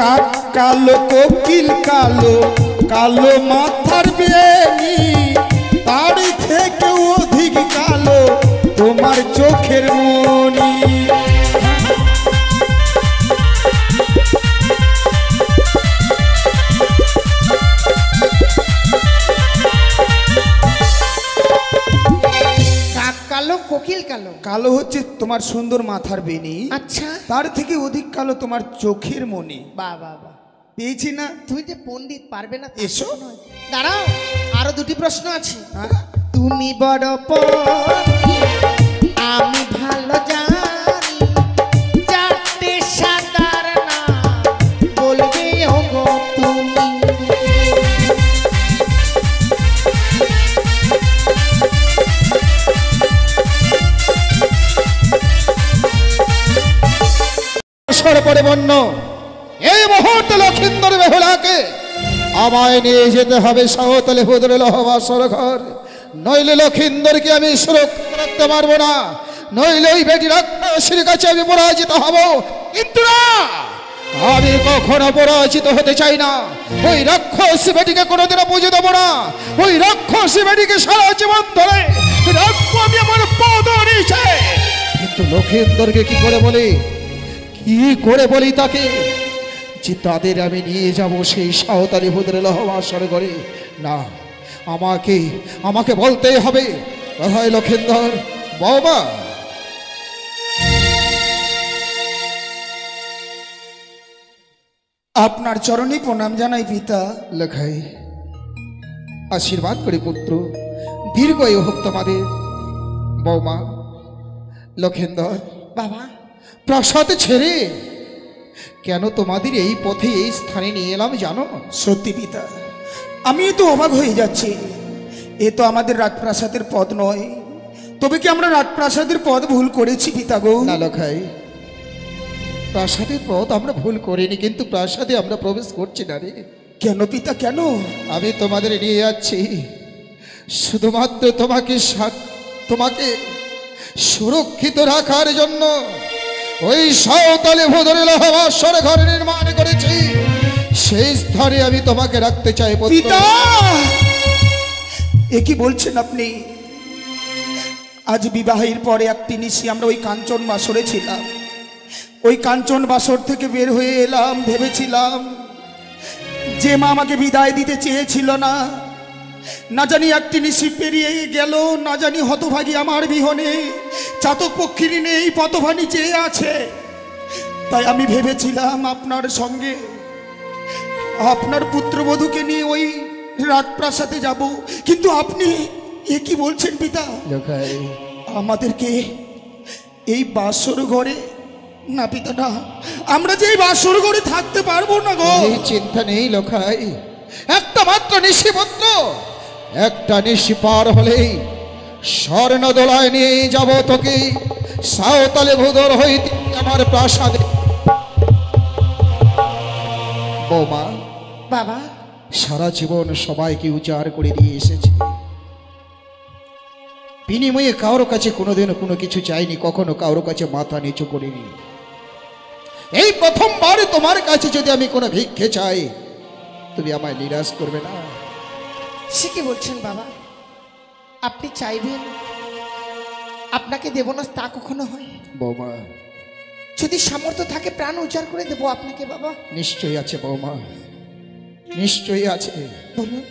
কাক কালো কোকিল কালো কালো মাথার বেনি তার থেকে অধিক কালো তোমার চোখের মনি কালো কোকিল কালো কালো হচ্ছে তোমার সুন্দর মাথার বেনি আচ্ছা তার থেকে অধিক কালো তোমার চোখের মনি বাহ বাহ বাহ পেয়েছি না তুমি যে পণ্ডিত পারবে না এসো দাঁড়াও আরো দুটি প্রশ্ন আছে হ্যাঁ? তুমি বড় আমি ভালো জানি চারটে সাতার না বলবে ওগো তুমি পরে বন্য এই মুহূর্তে লক্ষিন্দর বেহুলাকে আমায় নিয়ে যেতে হবে সাঁওতালি হুদুরের লহবাসর ঘর, নইলে লক্ষিন্দরকে আমি সুরক্ষিত রাখতে পারবো না, নইলে ওই বেটি রাক্ষসীর কাছে আমি পরাজিত হব। কিন্তু না, আমি কখনো পরাজিত হতে চাই না। ওই রাক্ষসী বেটিকে কোনোদিনও বুঝে দেবো না। ওই রাক্ষসী বেটিকে সারা জীবন ধরে রাখবো আমি আমার পদ নিচে। কিন্তু লক্ষিন্দরকে কি করে বলি, কি করে বলি তাকে যে তাদের আমি নিয়ে যাব সেই সাঁওতালি হুদুরের লহবাসর ঘরে? না, আমাকে বলতেই হবে। হয় লক্ষিন্দর, বাবা আপনার চরণে প্রণাম জানাই পিতা। লেখাই আশীর্বাদ করি পুত্র, দীর্ঘায়ু হোক তোমাদের। বৌমা, লক্ষিন্দর বাবা প্রাসাদ ছেড়ে কেন তোমাদের এই পথে এই স্থানে নিয়ে এলাম জানো? সত্যি পিতা, আমি তো অবাক হয়ে যাচ্ছি। এ তো আমাদের রাজপ্রাসাদের পদ নয়। তবে কি আমরা রাজপ্রাসাদের পদ ভুল করেছি পিতা গো? না লখাই, প্রাসাদের পথ আমরা ভুল করিনি, কিন্তু প্রাসাদে আমরা প্রবেশ করছি না রে। কেন পিতা কেন? আমি তোমাদের নিয়ে যাচ্ছি শুধুমাত্র তোমাকে সুরক্ষিত রাখার জন্য। ওই সাঁওতালি হুদুরের লহবাসর ঘর নির্মাণ করেছি, সেই স্থানে আমি তোমাকে রাখতে চাই পিতা। এ কি বলছেন আপনি? আজ বিবাহের পরে একটি নিশি আমরা ওই কাঞ্চন বাসরে ছিলাম। ওই কাঞ্চন বাসর থেকে বের হয়ে এলাম, ভেবেছিলাম যে মা আমাকে বিদায় দিতে চেয়েছিল না, না জানি একটি নিশি পেরিয়ে গেল, না জানি হতভাগী আমার বিহনে চাতক পক্ষীর নেই পথভানি চেয়ে আছে। তাই আমি ভেবেছিলাম আপনার সঙ্গে আপনার পুত্রবধূকে নিয়ে ওই রাজপ্রাসাদে যাব। কিন্তু আপনি এ কি বলছেন পিতা? আমাদেরকে এই বাসর ঘরে? না পিতা না, আমরা যে এই বাসর ঘরে থাকতে পারবো না গো। এই চিন্তা নেই লখাই, একটা মাত্র নিশিপত্র, একটা নিশি পার হলেই স্বর্ণ দোলায় নিয়ে যাব তোকে সাঁওতালি হুদুর হইতে আমার প্রাসাদে। বৌমা বাবা, সারা জীবন সবাইকে উজাড় করে দিয়ে এসেছি, বিনিময়ে কারোর কাছে কোনোদিনও কোনো কিছু চাইনি, কখনো কারোর কাছে মাথা নিচু করিনি। এই প্রথমবার তোমার কাছে যদি আমি কোনো ভিক্ষে চাই, তুমি আমায় নিরাশ করবে না? সে কি বলছেন বাবা? আপনি চাইবেন আপনাকে দেব না তা কখনো হয়? বৌমা, যদি সামর্থ্য থাকে প্রাণ উজাড় করে দেবো আপনাকে বাবা। নিশ্চয়ই আছে বৌমা, নিশ্চয়ই আছে। বলুন।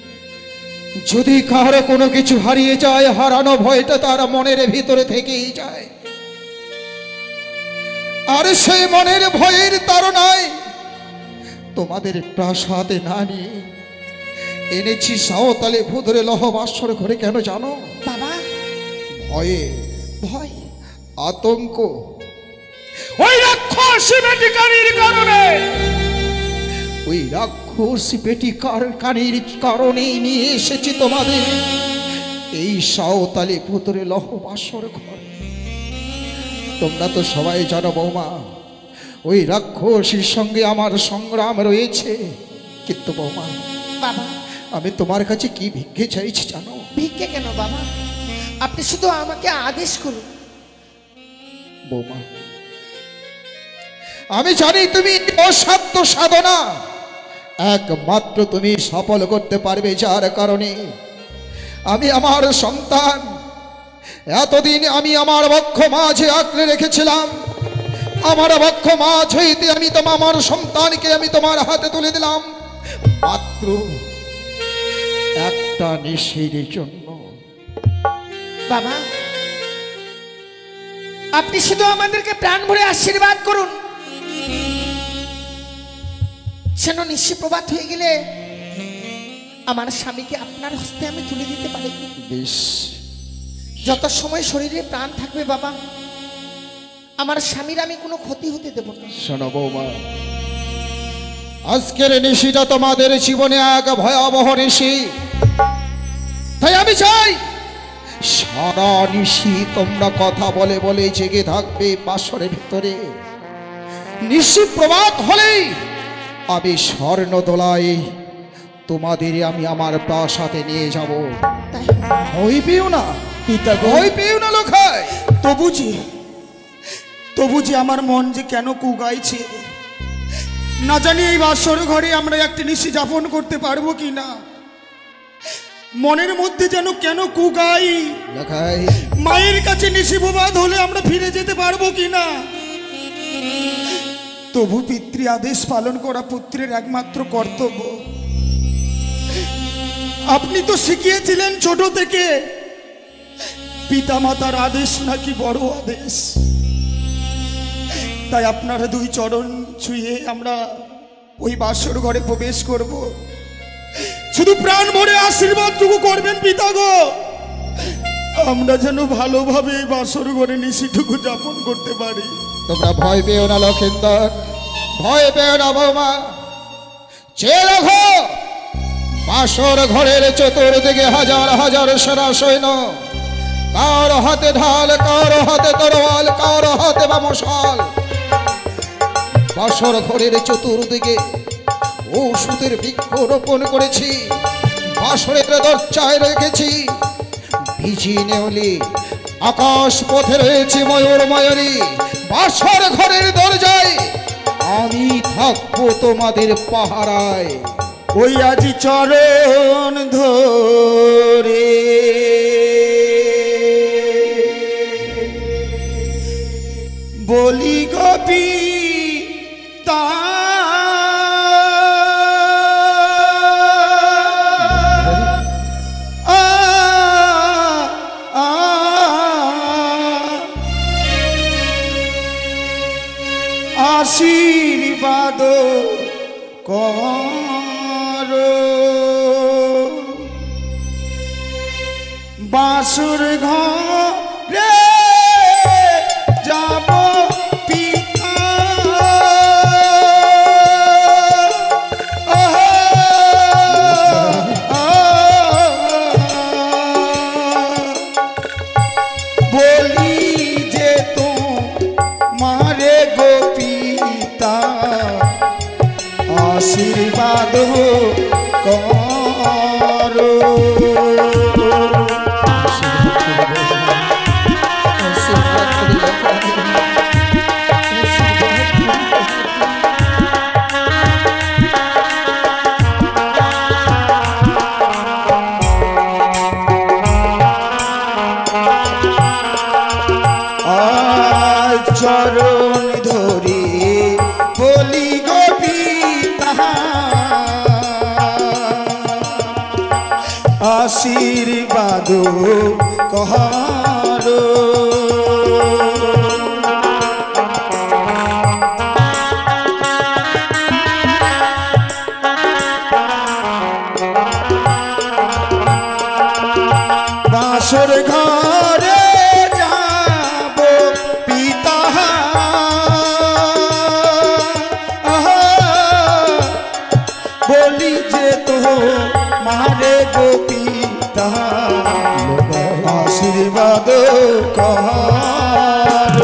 যদি কারো কোনো কিছু হারিয়ে যায়, হারানো ভয়টা তার মনের ভিতরে থেকেই যায়, আর সেই মনের ভয়ের তাড়নায় তোমাদের প্রাসাদে না নিয়ে এনেছি সাঁওতালি হুদুরের লহবাসর ঘরে। কেন জানো বাবা? ভয়ে, ভয়, আতঙ্ক। ওই রাক্ষসী বেটিকারীর কারণে, ওই রাক্ষসী বেটিকারীর কারণেই নিয়ে এসেছি তোমাদের এই সাঁওতালি হুদুরের লহবাসর ঘর। তোমরা তো সবাই জানো বৌমা, ওই রাক্ষসীর সঙ্গে আমার সংগ্রাম রয়েছে। কিন্তু বৌমা, বাবা আমি তোমার কাছে কি ভিক্ষে চাইছি জানো? ভিক্ষে কেন বাবা, আপনি শুধু আমাকে আদেশ করুন। বৌমা, আমি জানি তুমি অসাধ্য সাধনা একমাত্র তুমি সফল করতে পারবে, যার কারণে আমি আমার সন্তান এতদিন আমি আমার বক্ষ মাঝে আঁকড়ে রেখেছিলাম। আমার বক্ষ মাঝ হইতে আমি আমার সন্তানকে আমি তোমার হাতে তুলে দিলাম মাত্র একটা নিশির জন্য। বাবা, আপনি শুধু আমাদেরকে প্রাণ ভরে আশীর্বাদ করুন, যেন নিশি প্রভাত হয়ে গেলে আমার স্বামীকে আপনার হস্তে আমি তুলে দিতে পারি। বেশ, যত সময় শরীরে প্রাণ থাকবে বাবা, আমার স্বামীর আমি কোনো ক্ষতি হতে দেব না। শোনো বৌমা, আজকের নিশিটা তোমাদের জীবনে এক ভয়াবহ নিশি। তাই আমি চাই সারা নিশি তোমরা কথা বলে বলে জেগে থাকবে বাসরের ভিতরে। নিশি প্রভাত হলেই আমি স্বর্ণ দোলাই তোমাদের আমি আমার প্রাসাদে নিয়ে যাব। তাই ভয় পেও না পিতা গো, ভয় পেও না লোকাই। তবু যে আমার মন যে কেন কুগাইছে, না জানি এই বাসর ঘরে আমরা একটি নিশি যাপন করতে পারবো কি না। মনের মধ্যে যেন কেন কুগাই, লোকাই মায়ের কাছে নিশি প্রভাত হলে আমরা ফিরে যেতে পারবো কি না। তবু পিতৃ আদেশ পালন করা পুত্রের একমাত্র কর্তব্য। আপনি তো শিখিয়েছিলেন ছোট থেকে, পিতামাতার আদেশ নাকি বড় আদেশ। তাই আপনারা দুই চরণ ছুঁয়ে আমরা ওই বাসর ঘরে প্রবেশ করব। শুধু প্রাণ ভরে আশীর্বাদটুকু করবেন পিতা গো, আমরা যেন ভালোভাবে এই বাসর ঘরে নিশিটুকু যাপন করতে পারি। তোমরা ভয় পেও না লক্ষিন্দর, ভয় পেও না বৌমা। চেয়ে রাখো বাসর ঘরের চতুর্দিকে হাজার হাজার সেনা সৈন্য, কার হাতে ঢাল, কার হাতে তরোয়াল, কার হাতে বা মশাল। বাসর ঘরের চতুর্দিকে ঔষধের বৃক্ষ রোপণ করেছি, বাসরের দরজায় রেখেছি ভিজি নেউলি, আকাশ পথে রয়েছে ময়ূর ময়ূরী। বাসর ঘরের দরজায় আমি থাকবো তোমাদের পাহারায়। ওই আজি চরণ ধরে বলি গোপী তা আশীর্বাদ কর বাসুর ঘরে যাব পিতা বলি যে তো মারে গোপিতা আশীর্বাদ করো। চরণ ধরে বলি গোপিতা আশীর্বাদ কর। বাসর ঘরে যাব পিতা বলি যে তো মারে গোপিতা আশীর্বাদ কর।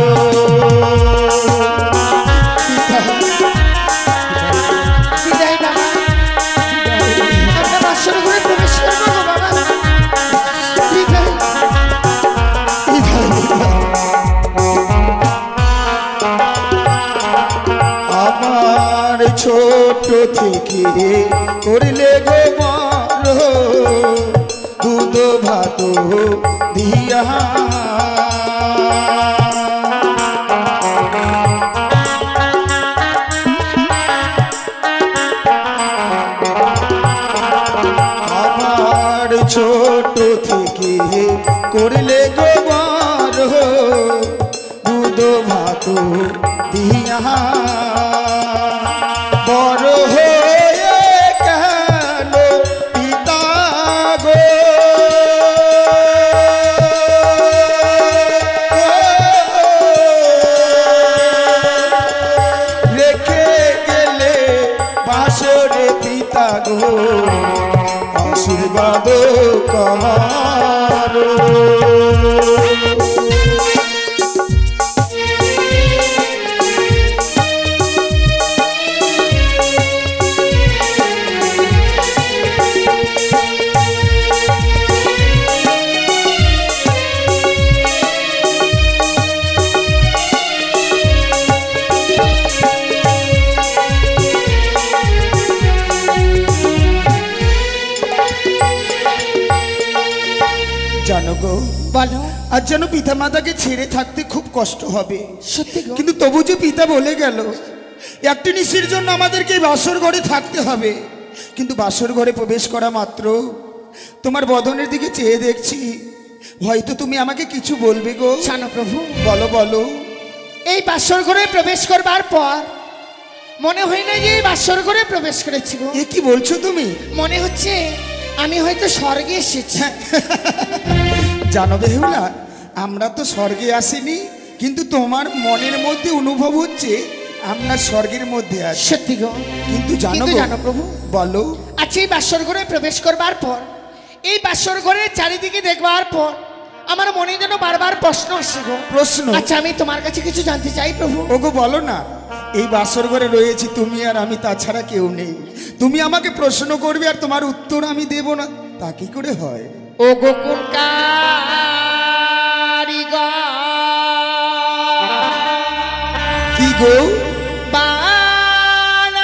বিদায় বাবা, আমরা বাসর ঘরে প্রবেশ করবো গো বাবা। বিদায়। ভাত দিয়া আমার ছোট থেকে করলে গোবর দুধ ভাত দিয়া বড় হয়ে কেন পিতা গো রেখে গেলে বাসরে পিতা গো আশীর্বাদ কার জানো গো বলো আর যেন পিতা মাতাকে ছেড়ে থাকতে খুব কষ্ট হবে সত্যি গো কিন্তু তবু যে পিতা বলে গেল একটি নিশির জন্য আমাদেরকে এই বাসর ঘরে থাকতে হবে কিন্তু বাসর ঘরে প্রবেশ করা মাত্র তোমার বদনের দিকে চেয়ে দেখছি হয়তো তুমি আমাকে কিছু বলবে গো জানো প্রভু বলো বলো এই বাসর ঘরে প্রবেশ করবার পর মনে হয় না যে এই বাসর ঘরে প্রবেশ করেছি গো এ কি বলছো তুমি মনে হচ্ছে আমি হয়তো স্বর্গে এসেছি জানো বেহুলা আমরা তো স্বর্গে আসিনি কিন্তু তোমার মনের মধ্যে অনুভব হচ্ছে আমরা স্বর্গের মধ্যে আছি সত্যি গো কিন্তু জানো কিন্তু গো, জানো প্রভু বলো আচ্ছা এই বাসর ঘরে প্রবেশ করবার পর এই বাসর ঘরের চারিদিকে দেখবার পর আমার মনে যেন বারবার প্রশ্ন আসে গো প্রশ্ন আচ্ছা আমি তোমার কাছে কিছু জানতে চাই প্রভু ওগো বলো না এই বাসর ঘরে রয়েছি তুমি আর আমি তাছাড়া কেউ নেই তুমি আমাকে প্রশ্ন করবে আর তোমার উত্তর আমি দেব না তা কি করে হয় ও গোকুল কারিগর কি গো বানাই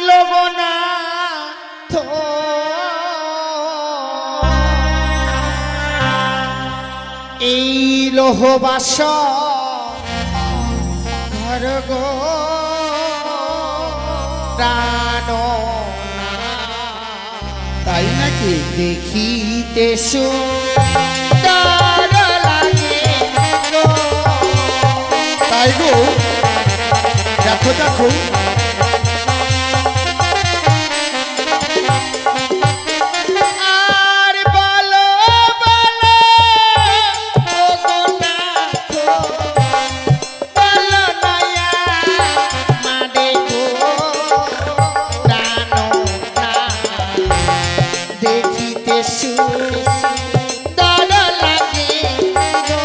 লগনা থো এই লোহবাস ঘর গো প্রাণ তাই নাকি দেখিতে সুন্দর লাগে গো। তাই গো দেখো দেখো আর বলো বলো ও গোনাথ, বলো নয়া মাদে গো প্রাণ না দেখিতে সুন্দর লাগে গো।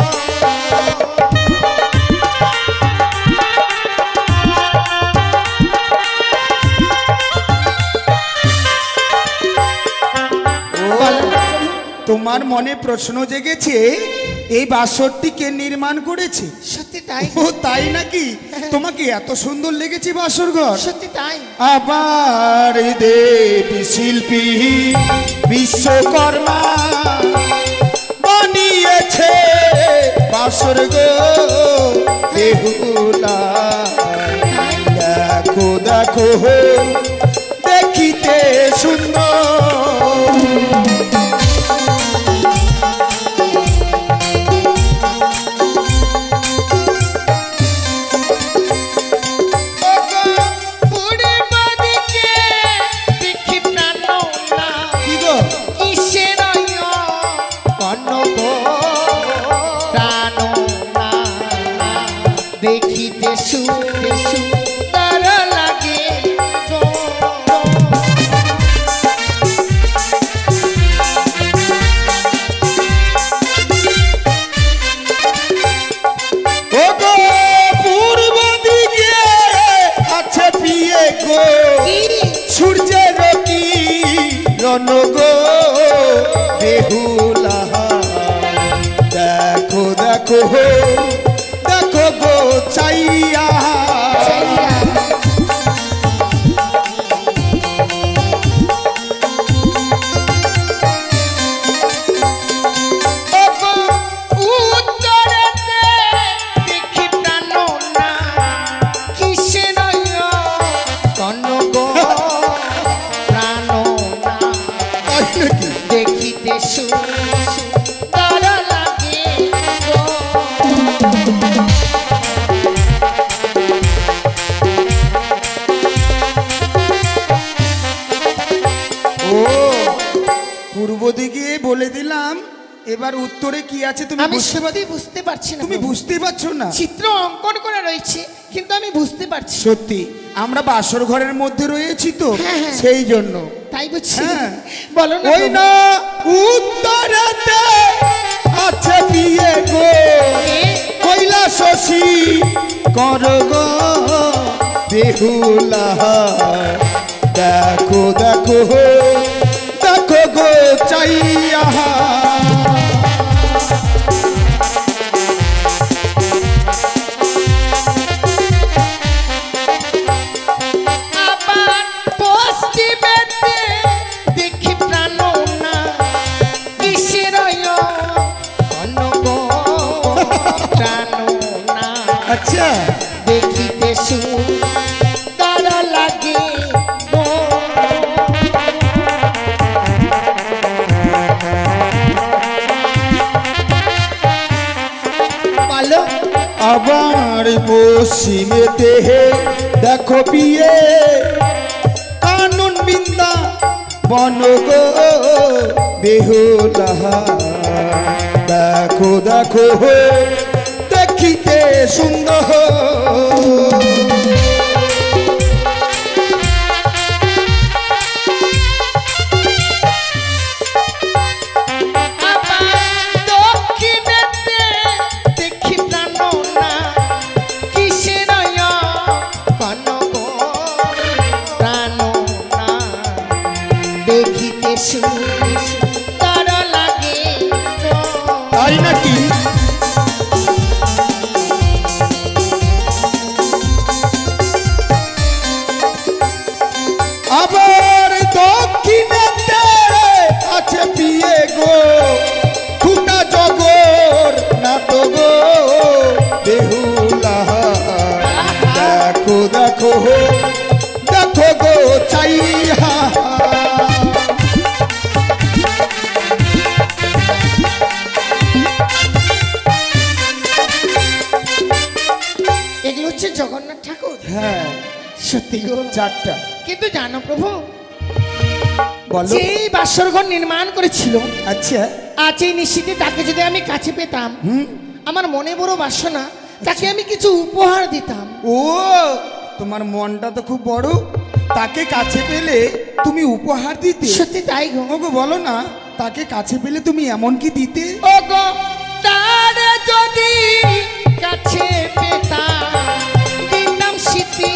তোমার মনে প্রশ্ন জেগেছে এই বাসরটি কে নির্মাণ করেছে সত্যি তাই ও তাই নাকি তোমাকে এত সুন্দর লেগেছে বাসর ঘর সত্যি তাই আবার দেবী শিল্পী বিশ্বকর্মা বানিয়েছে বাসর গো বেহুলা দেখো দেখো দেখিতে সুন্দর দেখিতে সুন্দর লাগে গো। ও গো পূর্ব দিকে আছে পিয়ে গো সূর্যের কিরণ গো বেহুলা দেখো দেখো দেখো গো চাইয়া নাকি? দেখিতে সুন্দর লাগে গো। ও পূর্ব দিকে বলে দিলাম, এবার উত্তরে কি আছে তুমি আমি বুঝতে পারছো? সত্যি বুঝতে পারছি না তুমি প্রভু। বুঝতে পারছো না? চিত্র অঙ্কন করা রয়েছে কিন্তু আমি বুঝতে পারছি না। সত্যি আমরা বাসর ঘরের মধ্যে রয়েছি তো, হ্যাঁ, হ্যাঁ। সেই জন্য। তাই বুঝছি। হ্যাঁ। বলো না ওই প্রভু। না উত্তরেতে আছে বিয়ে গো, কইলা শশী কর গো বেহুলা। দেখো দেখো দেখো গো চাইয়া। আবার পশ্চিমেতে দেখি প্রাণনা কিসের অনগ প্রাণনা। আচ্ছা দেখিতে সুন্দর লাগে গো। বলো আবার পশ্চিমেতে দেখো বিয়ে কানুন বিন্দা বন গো বেহুলা। দেখো দেখো দেখিতে সুন্দর। আবার দক্ষিণেতে দেখি প্রাণনা কিসের কনক প্রাণনা। দেখিতে সুন্দর লাগে গো। তাই নাকি? আবার দক্ষিণেতে আছে বিয়ে গো খুটা জগর না তো গো বেহুলা। দেখো দেখো দেখো গো চাইয়া। এগুলো হচ্ছে জগন্নাথ ঠাকুর। হ্যাঁ সত্যি গো। চারটা কিন্তু জানো প্রভু, বলো। যেই বাসর ঘর নির্মাণ করেছিল আচ্ছা আজ এই নিশ্চিতে তাকে যদি আমি কাছে পেতাম, আমার মনে বড় বাসনা তাকে আমি কিছু উপহার দিতাম। ও তোমার মনটা তো খুব বড়, তাকে কাছে পেলে তুমি উপহার দিতে। সত্যি তাই গো। ওগো বলো না, তাকে কাছে পেলে তুমি এমন কি দিতে? ও গো তার যদি কাছে পেতাম দিতাম স্মৃতি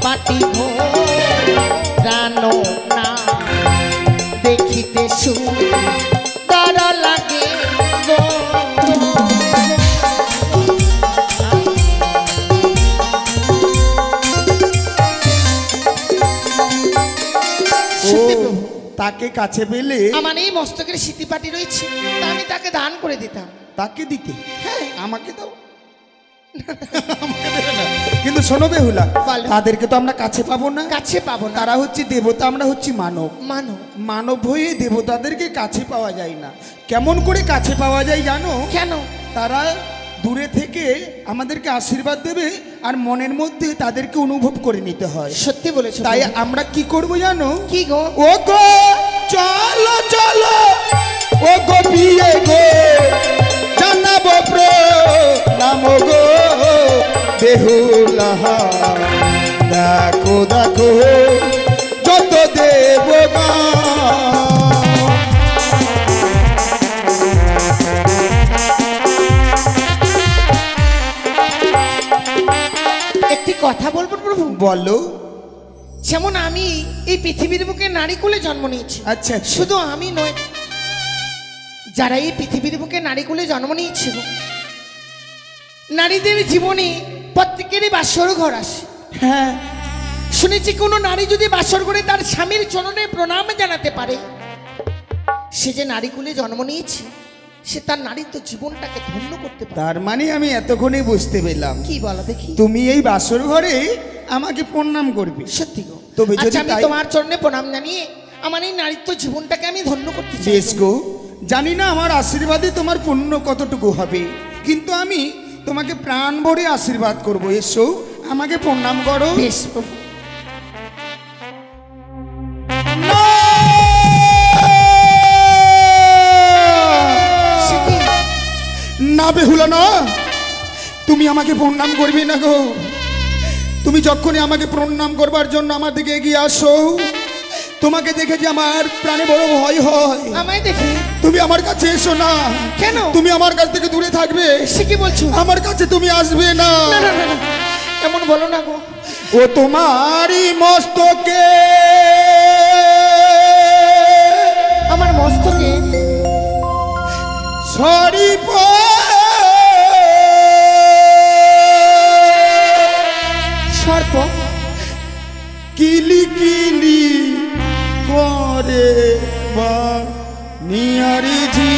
পাটি গো জানো না। দেখিতে সুন্দর লাগে গো। সত্যি প্রভু, তাকে কাছে পেলে আমার এই মস্তকের স্মৃতিপাটি রয়েছে, তা আমি তাকে দান করে দিতাম। তাকে দিতে। হ্যাঁ। আমাকে দাও। আমাকে দেবে না। কিন্তু শোনো বেহুলা, বলো। তাদেরকে তো আমরা কাছে পাবো না। কাছে পাবো না। তারা হচ্ছে দেবতা, আমরা হচ্ছি মানব। মানো মানব হয়ে দেবতাদেরকে কাছে পাওয়া যায় না। কেমন করে কাছে পাওয়া যায় জানো? কেন? তারা দূরে থেকে আমাদেরকে আশীর্বাদ দেবে আর মনের মধ্যে তাদেরকে অনুভব করে নিতে হয়। সত্যি বলেছো। তাই প্রভু। আমরা কি করব জানো? কি গো? ও গো চলো চলো ও গো বিয়ে গো জানাবো প্রণাম গো বেহুলা। দেখো দেখো যত দেবগণ। একটি কথা বলবো প্রভু। বলো। যেমন আমি এই পৃথিবীর বুকে নারী কুলে জন্ম নিয়েছি, আচ্ছা আচ্ছা। শুধু আমি নয়, যারা এই পৃথিবীর বুকে নারী কুলে জন্ম নিয়েছিল, নারীদের জীবনে প্রত্যেকেরই বাসর ঘর আসে। হ্যাঁ শুনেছি কোনো নারী যদি বাসর ঘরে তার স্বামীর চরণে প্রণাম জানাতে পারে, সে যে নারী কুলে জন্ম নিয়েছে সে তার নারীত্ব জীবনটাকে ধন্য করতে পারে। তার মানে আমি এতক্ষণে বুঝতে পেলাম, কি বলো দেখি? তুমি এই বাসর ঘরে আমাকে প্রণাম করবে। সত্যি গো। তবে যদি আচ্ছা, আমি তাই- তোমার চরণে প্রণাম জানিয়ে আমার এই নারীত্ব জীবনটাকে আমি ধন্য করতে চাই। বেশ গো, জানি না আমার আশীর্বাদে তোমার পুণ্য কতটুকু হবে, কিন্তু আমি তোমাকে প্রাণ ভরে আশীর্বাদ করব। এসো, আমাকে প্রণাম করো। বেশ প্রভু। সে কি? না বেহুলা না, তুমি আমাকে প্রণাম করবে না গো। তুমি যখনই আমাকে প্রণাম করবার জন্য আমার দিকে এগিয়ে আসো, তোমাকে দেখে যে আমার প্রাণে বড় ভয় হয়। আমায় দেখে? তুমি আমার কাছে এসো না। কেন? তুমি আমার কাছ থেকে দূরে থাকবে। সে কি বলছো? আমার কাছে তুমি আসবে না। না না না না, এমন বলো না গো। ও তোমারই মস্তকে, আমার মস্তকে সরিপ সর্প কিলি কিলি করে বা নিয়ারি জি।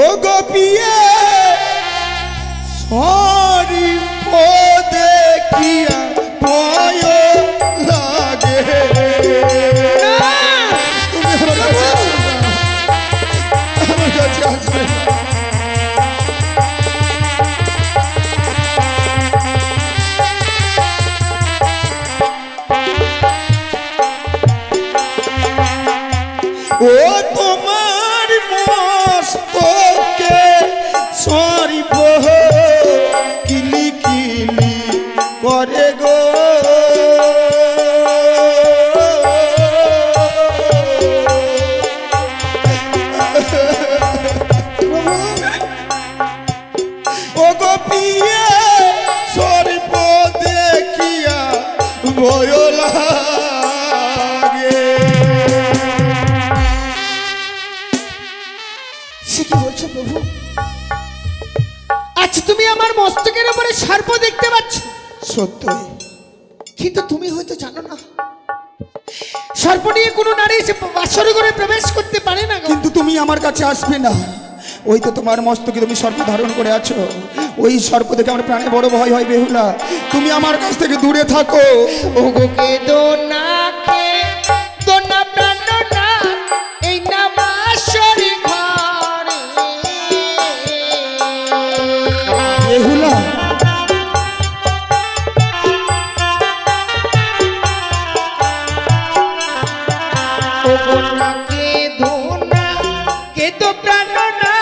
ও গোপিয়ে সরিপ দেখিয়া ভয় লাগে। তুমি আমার কাছে আসো না, আমার কাছে আসবে না। ও তোমার মস্তকে সরিপ কিলি কিলি করে গো। ও গোপিয়ে সরিপ দেখিয়া ভয় লাগে। সে কি বলছো প্রভু? আচ্ছা, তুমি আমার মস্তকের উপরে সর্প দেখতে পাচ্ছ? সত্যই। কিন্তু তুমি হয়তো জানো না, সর্প নিয়ে কোনো নারী এসে বাসর ঘরে প্রবেশ করতে পারে না গো। কিন্তু তুমি আমার কাছে আসবে না। ওই তো তোমার মস্তকে তুমি সর্প ধারণ করে আছো, ওই সর্প দেখে আমার প্রাণে বড় ভয় হয় বেহুলা। তুমি আমার কাছ থেকে দূরে থাকো। ও গো কে দোনা কে দোনা প্রাণ না, এই না বাসর ঘরে। বেহুলা, ও গো না কে দোনা কে দো প্রাণ না,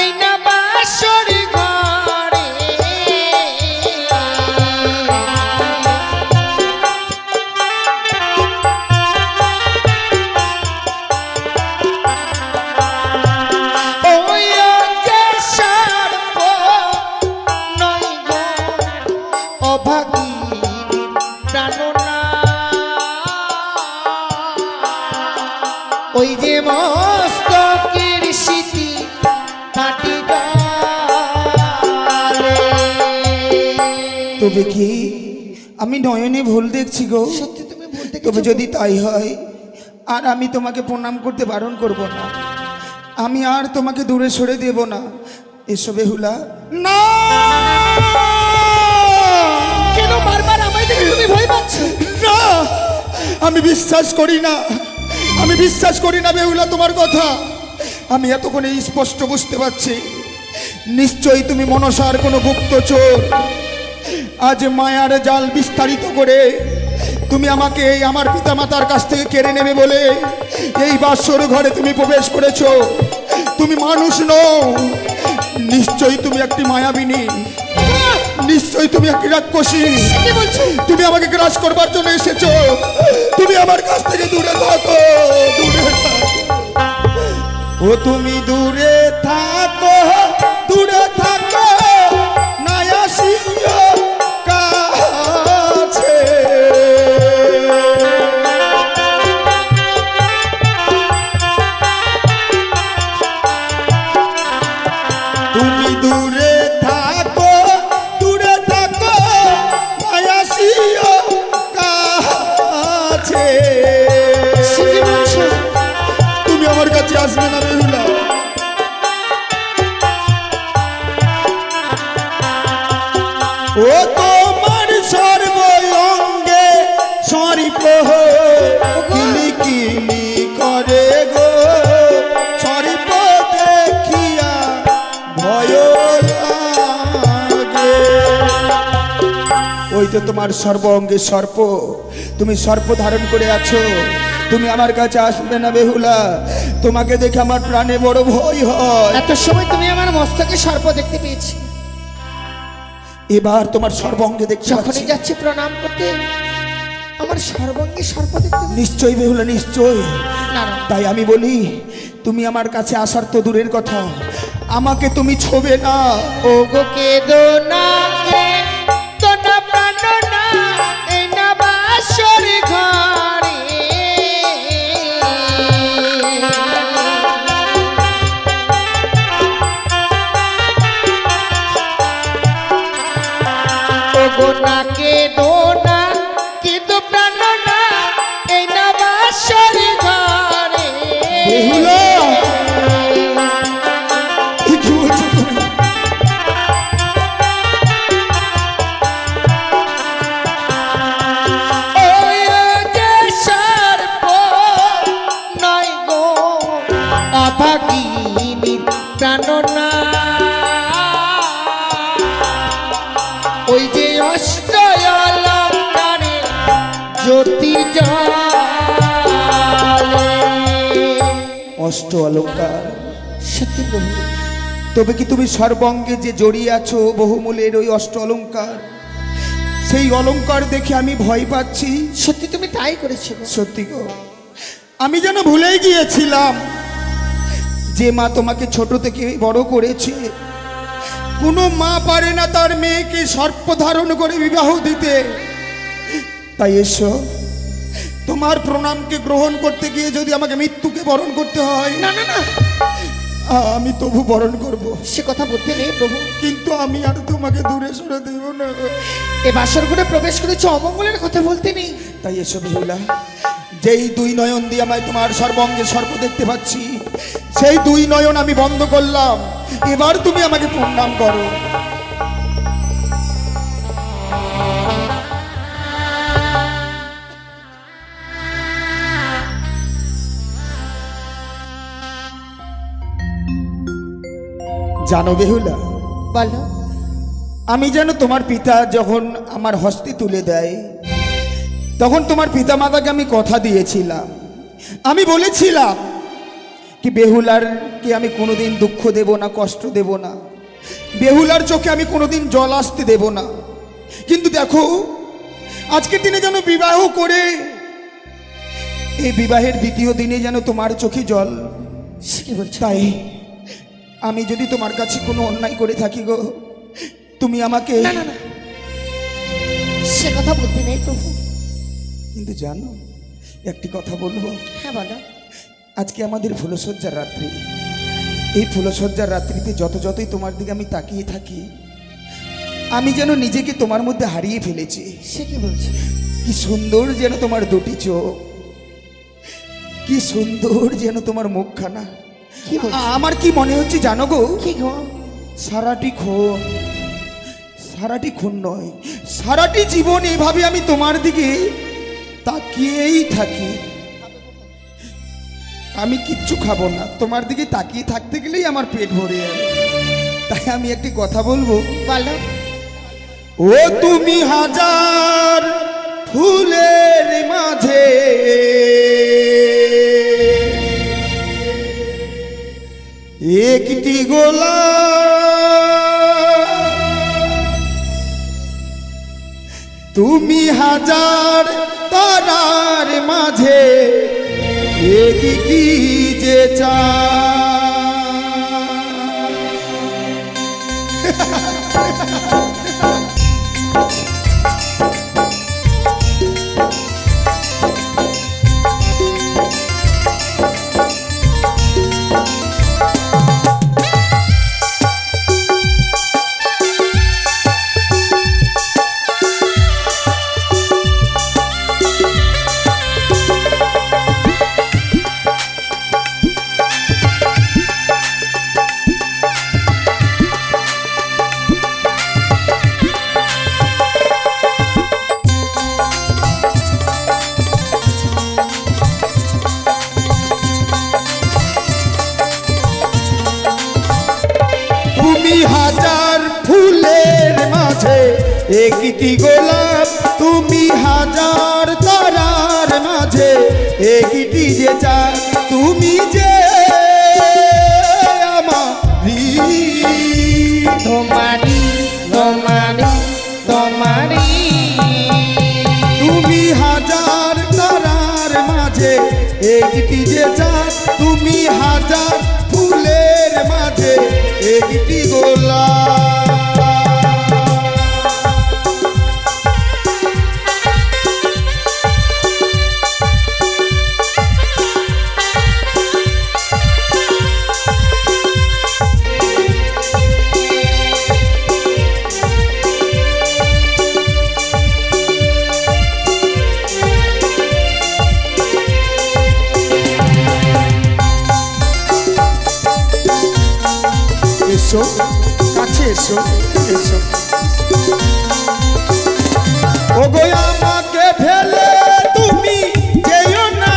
এই না বাসর ঘরে। ওই যে সর্প নয় গো অভাগীর প্রাণনা, ওই যে মস্তকের স্মৃতি মাটি গলে। তবে কি আমি নয়নে ভুল দেখছি গো? সত্যি তুমি বলতে তবে যদি তাই হয়, আর আমি তোমাকে প্রণাম করতে বারণ করব না, আমি আর তোমাকে দূরে সরে দেব না। এসো বেহুলা। না, কেন বারবার আমায় দেখে তুমি ভয় পাচ্ছ? না, আমি বিশ্বাস করি না, আমি বিশ্বাস করি না বেহুলা তোমার কথা। আমি এতক্ষণে স্পষ্ট বুঝতে পারছি, নিশ্চয়ই তুমি মনসার কোনো গুপ্তচর। আজ মায়ার জাল বিস্তারিত করে তুমি আমাকে এই আমার পিতামাতার কাছ থেকে কেড়ে নেবে বলে এই বাসর ঘরে তুমি প্রবেশ করেছো। তুমি মানুষ নও, নিশ্চয়ই তুমি একটি মায়াবিনী, নিশ্চয়ই তুমি একটি রাক্ষসী। কি বলছো? তুমি আমাকে গ্রাস করবার জন্য এসেছো। তুমি আমার কাছ থেকে দূরে থাকো, দূরে থাকো। ও তুমি দূরে থাকো, দূরে থাকো, না আসিও কাছে। তুমি দূরে থাকো, দূরে থাকো, না আসিও কাছে। কি বলছো? তুমি আমার কাছে আসবে না বেহুলা। ও তোমার তোমার সর্ব অঙ্গে সর্প, তুমি সর্প ধারণ করে আছো, তুমি আমার কাছে আসবে না বেহুলা। তোমাকে দেখে আমার প্রাণে বড় ভয় হয়। এত সময় তুমি আমার মস্তকে সর্প দেখতে পেয়েছি, এবার তোমার সর্বাঙ্গে দেখতে পাচ্ছি। যখনই যাচ্ছি প্রণাম করতে আমার সর্বাঙ্গে সর্প দেখতে পেয়েছি। নিশ্চয়ই বেহুলা, নিশ্চয়। না না, তাই আমি বলি, তুমি আমার কাছে আসার তো দূরের কথা, আমাকে তুমি ছোবে না। ও গো কেদো না, কেদো না প্রাণ না, এই না বাসর ঘরে। ও গো না কেদো না, কেদো প্রাণ না, এই না বাসর ঘরে। বেহুলা, কি বলছো তুমি? ওই যে সর্প নয় গো অভাগিনী প্রাণনা, ওই যে অষ্ট অলঙ্কারে জ্যোতি জ্বলে। অষ্ট অলঙ্কার, সত্যি প্রভু, তবে কি তুমি সর্বাঙ্গে যে জড়িয়ে আছো বহুমূল্যের ওই অষ্ট অলঙ্কার, সেই অলঙ্কার দেখে আমি ভয় পাচ্ছি। সত্যি তুমি তাই করেছো গো। সত্যি গো, আমি যেন ভুলেই গিয়েছিলাম যে মা তোমাকে ছোট থেকে বড় করেছে। কোনো মা পারে না তার মেয়েকে সর্প ধারণ করে বিবাহ দিতে। তাই এসো, তোমার প্রণামকে গ্রহণ করতে গিয়ে যদি আমাকে মৃত্যুকে বরণ করতে হয়, না না না, আমি তবু বরণ করব। সে কথা বলতে নেই প্রভু, কিন্তু আমি আর তোমাকে দূরে সরে দেব না। এ বাসর ঘরে প্রবেশ করেছো, অমঙ্গলের কথা বলতে নেই। তাই এসো বেহুলা, যেই দুই নয়ন দিয়ে আমায় তোমার সর্বাঙ্গে সর্প দেখতে পাচ্ছি, সেই দুই নয়ন আমি বন্ধ করলাম। এবার তুমি আমাকে প্রণাম করো। জানো বেহুলা, বলো। আমি যেন তোমার পিতা যখন আমার হস্তে তুলে দেয়, তখন তোমার পিতা মাতাকে আমি কথা দিয়েছিলাম। আমি বলেছিলাম কি বেহুলারকে আমি কোনোদিন দুঃখ দেব না, কষ্ট দেব না, বেহুলার চোখে আমি কোনোদিন জল আসতে দেব না। কিন্তু দেখো, আজকের দিনে যেন বিবাহ করে এই বিবাহের দ্বিতীয় দিনে যেন তোমার চোখে জল। সে কি বলছো? তাই আমি যদি তোমার কাছে কোনো অন্যায় করে থাকি গো, তুমি আমাকে। না না না, সে কথা বলতে নেই প্রভু। কিন্তু জানো, একটি কথা বলবো। হ্যাঁ বলো। আজকে আমাদের ফুলসজ্জার রাত্রি। এই ফুলসজ্জার রাত্রিতে যতই তোমার দিকে আমি তাকিয়ে থাকি, আমি যেন নিজেকে তোমার মধ্যে হারিয়ে ফেলেছি। সে কি বলছো? কি সুন্দর যেন তোমার দুটি চোখ, কি সুন্দর যেন তোমার মুখখানা। কি বলছো? আমার কি মনে হচ্ছে জানো গো, কি গো? সারাটি খুন নয়, সারাটি জীবন এইভাবে আমি তোমার দিকে তাকিয়েই থাকি। আমি কিচ্ছু খাবো না, তোমার দিকে তাকিয়ে থাকতে গেলেই আমার পেট ভরে যাবে। তাই আমি একটি কথা বলবো। বলো। ও তুমি হাজার ফুলের মাঝে একটি গোলাপ, তুমি হাজার তারার মাঝে একটি যে একটি গোলাপ তুমি হাজার তারার মাঝে একটি যে চাঁদ তুমি যে আমারি তোমারি তোমারি তোমারি তুমি হাজার তারার মাঝে একটি যে চাঁদ তুমি হাজার ফুলের মাঝে একটি গোলাপ এসো কাছে এসো এসো ওগো আমাকে ফেলে তুমি যেও না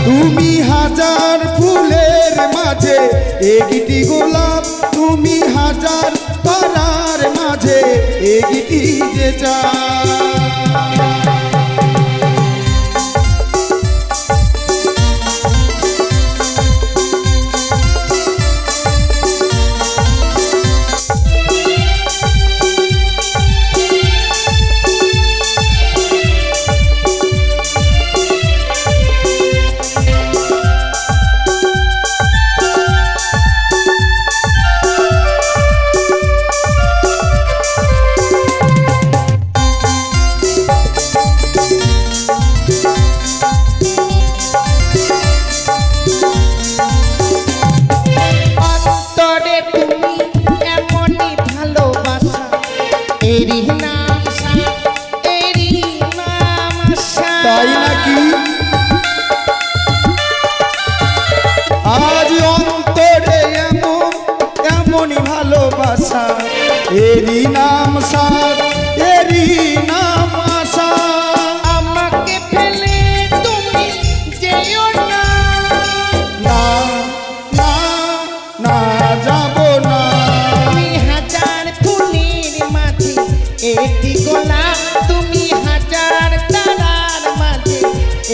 তুমি হাজার ফুলের মাঝে একটি গোলাপ তুমি হাজার তারার মাঝে একটি যে চাঁদ তাই নাকি আজ অন্তরে এমনই ভালোবাসা এরই নাম সাথ এরই নাম আশা আমাকে ফেলে তুমি যেও না না না না যাব না তুমি হাজার ফুলের মাঝে একটি গোলাপ তুমি হাজার তারার মাঝে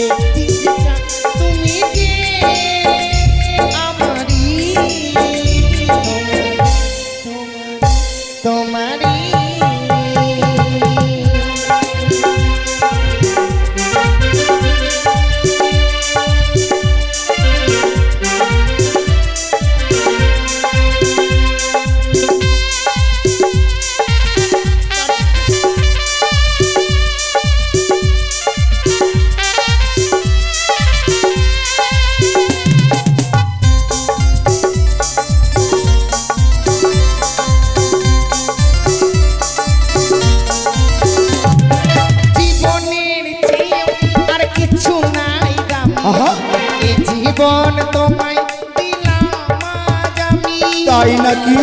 একটি চাঁদ তুমি যে আমারি তোমারি জীবন তোমায় দিলাম আজ আমি তাই নাকি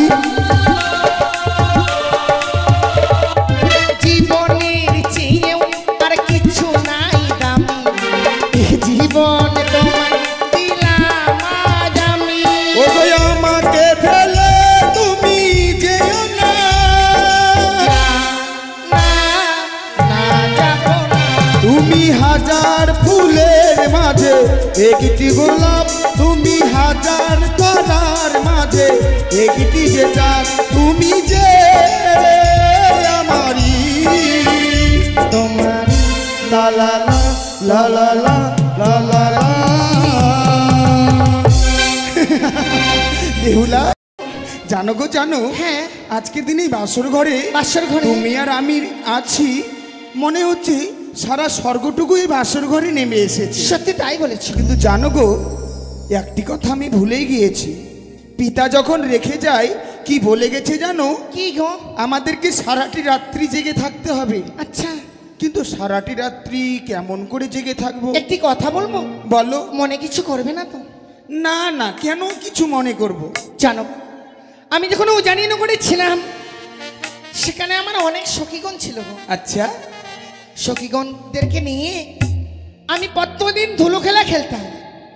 জীবনের চেয়েও আর কিছু নাই দামি এই জীবন তোমায় দিলাম আজ আমি ওগো আমাকে ফেলে তুমি যেও না না না যাব না তুমি হাজার ফুলের মাঝে একটি গোলাপ তুমি হাজার তারার মাঝে একটি যে চাঁদ তুমি যে আমারি তোমারি লা লা লা লা লা লা লা লা লা দেহুলা জানো গো জানো হ্যাঁ আজকের দিনেই বাসর ঘরে বাসর ঘরে তুমি আর আমি আছি মনে হচ্ছে সারা স্বর্গটুকুই বাসর ঘরে নেমে এসেছে সত্যি তাই বলেছো কিন্তু জানো গো একটি কথা আমি ভুলেই গিয়েছি পিতা যখন রেখে যায় কি বলে গেছে জানো কি গো আমাদেরকে সারাটি রাত্রি জেগে থাকতে হবে আচ্ছা কিন্তু সারাটি রাত্রি কেমন করে জেগে থাকবো একটি কথা বলবো বলো মনে কিছু করবে না তো না না কেন কিছু মনে করব জানো আমি যখন উজানিনগরে ছিলাম সেখানে আমার অনেক সখীগণ ছিল গো আচ্ছা সখীগণদেরকে নিয়ে আমি প্রত্যেকদিন ধুলো খেলা খেলতাম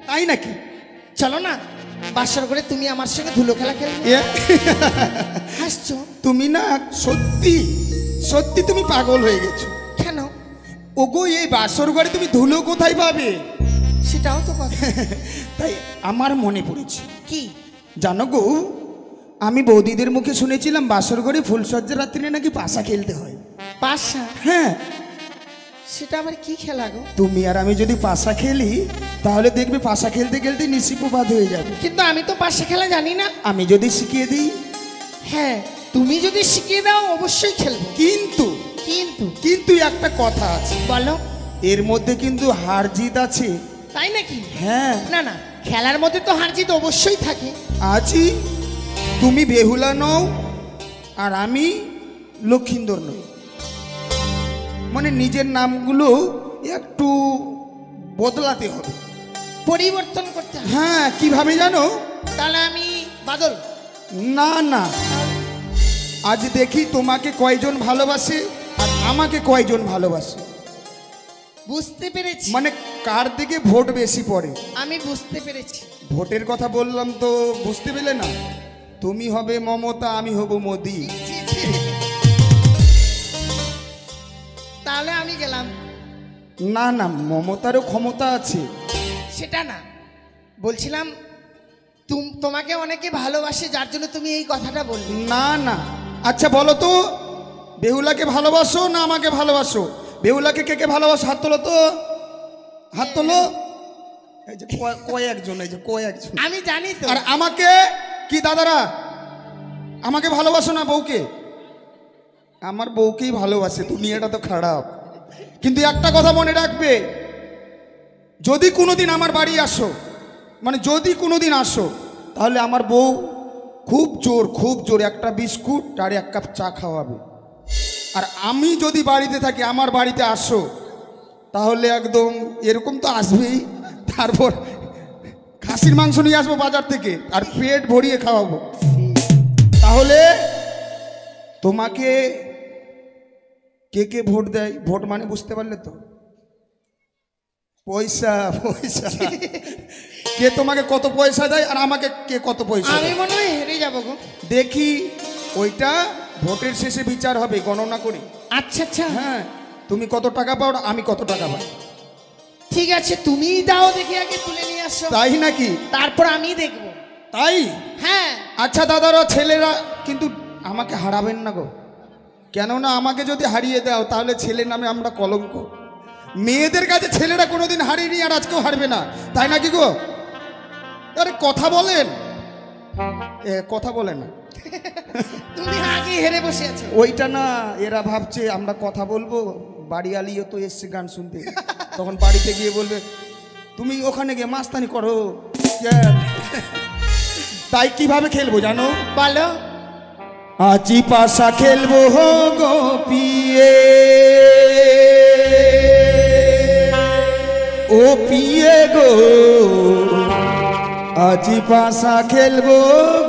তাই নাকি চলো না বাসর করে তুমি আমার সঙ্গে ধুলো খেলা খেলবে? এ, হাসছো তুমি না সত্যি সত্যি তুমি পাগল হয়ে গেছো। কেন? ওগো এই বাসর ঘরে তুমি ধুলো কোথায় পাবে? সেটাও তো কথা। তাই আমার মনে পড়েছে, কি জানো গো, আমি বৌদিদের মুখে শুনেছিলাম বাসর ঘরে ফুলসজ্জার রাত্রে নাকি পাশা খেলতে হয়। পাশা? হ্যাঁ, সেটা আবার কি খেলা গো? তুমি আর আমি যদি পাশা খেলি তাহলে দেখবে পাশা খেলতে খেলতে নিশিপ্রভাত হয়ে যাবে। কিন্তু আমি তো পাশা খেলা জানি না। আমি যদি শিখিয়ে দিই? হ্যাঁ, তুমি যদি শিখিয়ে দাও অবশ্যই খেলবো। কিন্তু কিন্তু কিন্তু একটা কথা আছে, বলো। এর মধ্যে কিন্তু হার জিত আছে। তাই নাকি? হ্যাঁ না না, খেলার মধ্যে তো হার জিত অবশ্যই থাকে। আছি। তুমি বেহুলা নও আর আমি লক্ষিন্দর নই, মানে নিজের নামগুলো একটু বদলাতে হবে। পরিবর্তন করতে হবে। হ্যাঁ, কিভাবে জানো? তাহলে আমি বাদল। না না, আজ দেখি তোমাকে কয়জন ভালোবাসে আর আমাকে কয়জন ভালোবাসে, বুঝতে পেরেছি। মানে কার দিকে ভোট বেশি পড়ে। আমি বুঝতে পেরেছি। ভোটের কথা বললাম তো বুঝতে পেলে না? তুমি হবে মমতা, আমি হব মোদি। ছি, ছি। তাহলে আমি গেলাম। না না, মমতারও ক্ষমতা আছে। সেটা না, বলছিলাম তোমাকে অনেকে ভালোবাসে, যার জন্য তুমি এই কথাটা বললে। না না, আচ্ছা বলো তো, বেহুলাকে ভালোবাসো না আমাকে ভালোবাসো? বেহুলাকে কে কে ভালোবাসো? হাত তোলো তো, হাত তোলো। এই যে কয়েকজন, এই যে কয়েকজন। আমি জানি তো। আর আমাকে কি দাদারা, আমাকে ভালোবাসো না বউকে? আমার বউকেই ভালোবাসে, দুনিয়াটা তো খারাপ। কিন্তু একটা কথা মনে রাখবে, যদি কোনোদিন আমার বাড়ি আসো, মানে যদি কোনোদিন আসো, তাহলে আমার বউ খুব জোর একটা বিস্কুট আর এক কাপ চা খাওয়াবে। আর আমি যদি বাড়িতে থাকি, আমার বাড়িতে আসো, তাহলে একদম এরকম তো আসবেই, তারপর খাসির মাংস নিয়ে আসবো বাজার থেকে আর পেট ভরিয়ে খাওয়াবো। তাহলে তোমাকে কে কে ভোট দেয়? ভোট মানে বুঝতে পারলে তো? পয়সা। পয়সা। কে তোমাকে কত পয়সা দেয় আর আমাকে কে কত পয়সা আমি দেয়? মনে হয় হেরে যাবো গো। দেখি, ওইটা ভোটের শেষে বিচার হবে, গণনা করে। আচ্ছা আচ্ছা, হ্যাঁ, তুমি কত টাকা পাও আর আমি কত টাকা পাই। ঠিক আছে, তুমিই দাও দেখি, আগে তুলে নিয়ে আসো। তাই নাকি? তারপর আমি দেখবো। তাই? হ্যাঁ। আচ্ছা দাদারা, ছেলেরা কিন্তু আমাকে হারাবেন না গো, কেননা আমাকে যদি হারিয়ে দাও তাহলে ছেলে নামে আমরা কলঙ্ক। মেয়েদের কাছে ছেলেরা কোনোদিন হারিয়ে নি আর আজকেও হারবে না, তাই নাকি গো? আরে কথা বলেন, কথা বলে না। তুমি আগে হেরে বসে আছো। ওইটা না, এরা ভাবছে আমরা কথা বলবো, বাড়ি আলিও তো এসছে গান শুনতে, তখন বাড়িতে গিয়ে বলবে তুমি ওখানে গিয়ে মাস্তানি করো। তাই কিভাবে খেলবো জানো? বলো। আজি পাশা খেলবো গো পিয়ে, ও পিয়ে গো, আজি পাশা খেলবো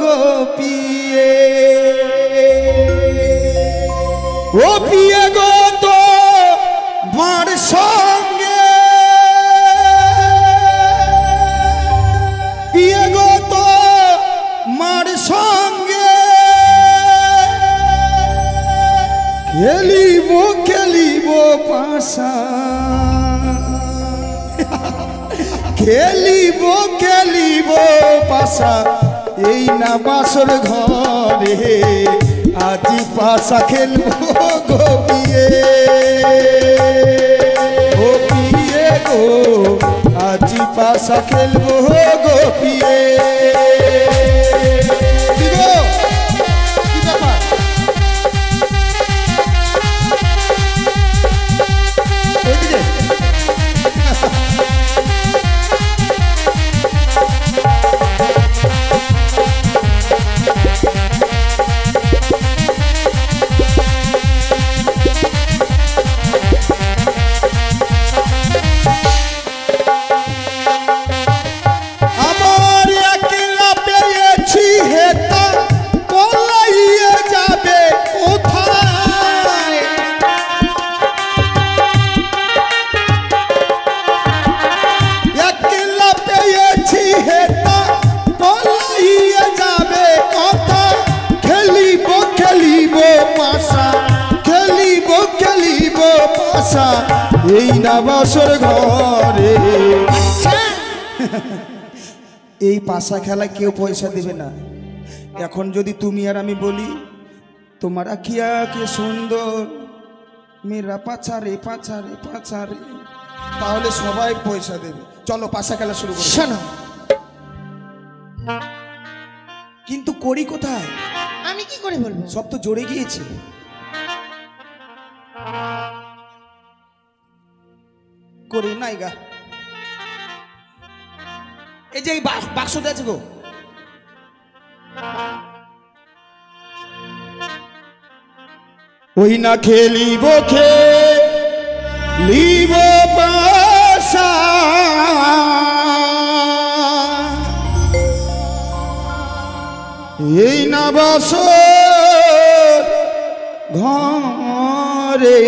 গো পিয়ে, ও পিয়ে গো তো মার সঙ্গে, পিয়ে গো তো মার সঙ্গে খেলিব খেলিব পাশা, খেলিব খেলিব পাশা, এই না বাসর ঘরে, আজি পাশা খেলবো গো পিয়ে, ও পিয়ে গো, আজি পাশা খেলবো গো পিয়ে। কি গো, কি ব্যাপার? ওইদিকে আমার একলা পেয়ে পাশা এই না বাসর ঘরে। আচ্ছা, এই পাশা খেলা কেউ পয়সা দেবে না। এখন যদি তুমি আর আমি বলি তোমার আখিয়া কে সুন্দর মেয়েরা পাছারে পাছারে পাছারে, তাহলে সবাই পয়সা দেবে। চলো পাশা খেলা শুরু করি। শোনো, কিন্তু করি কোথায়? আমি কি করে বলবো? সব তো জড়ে গিয়েছে। করি নাই গা, এই যে এই বাক্সটা আছে গো, ওই না খেলিব খেলিব পাশা এই না বাসর ঘরে।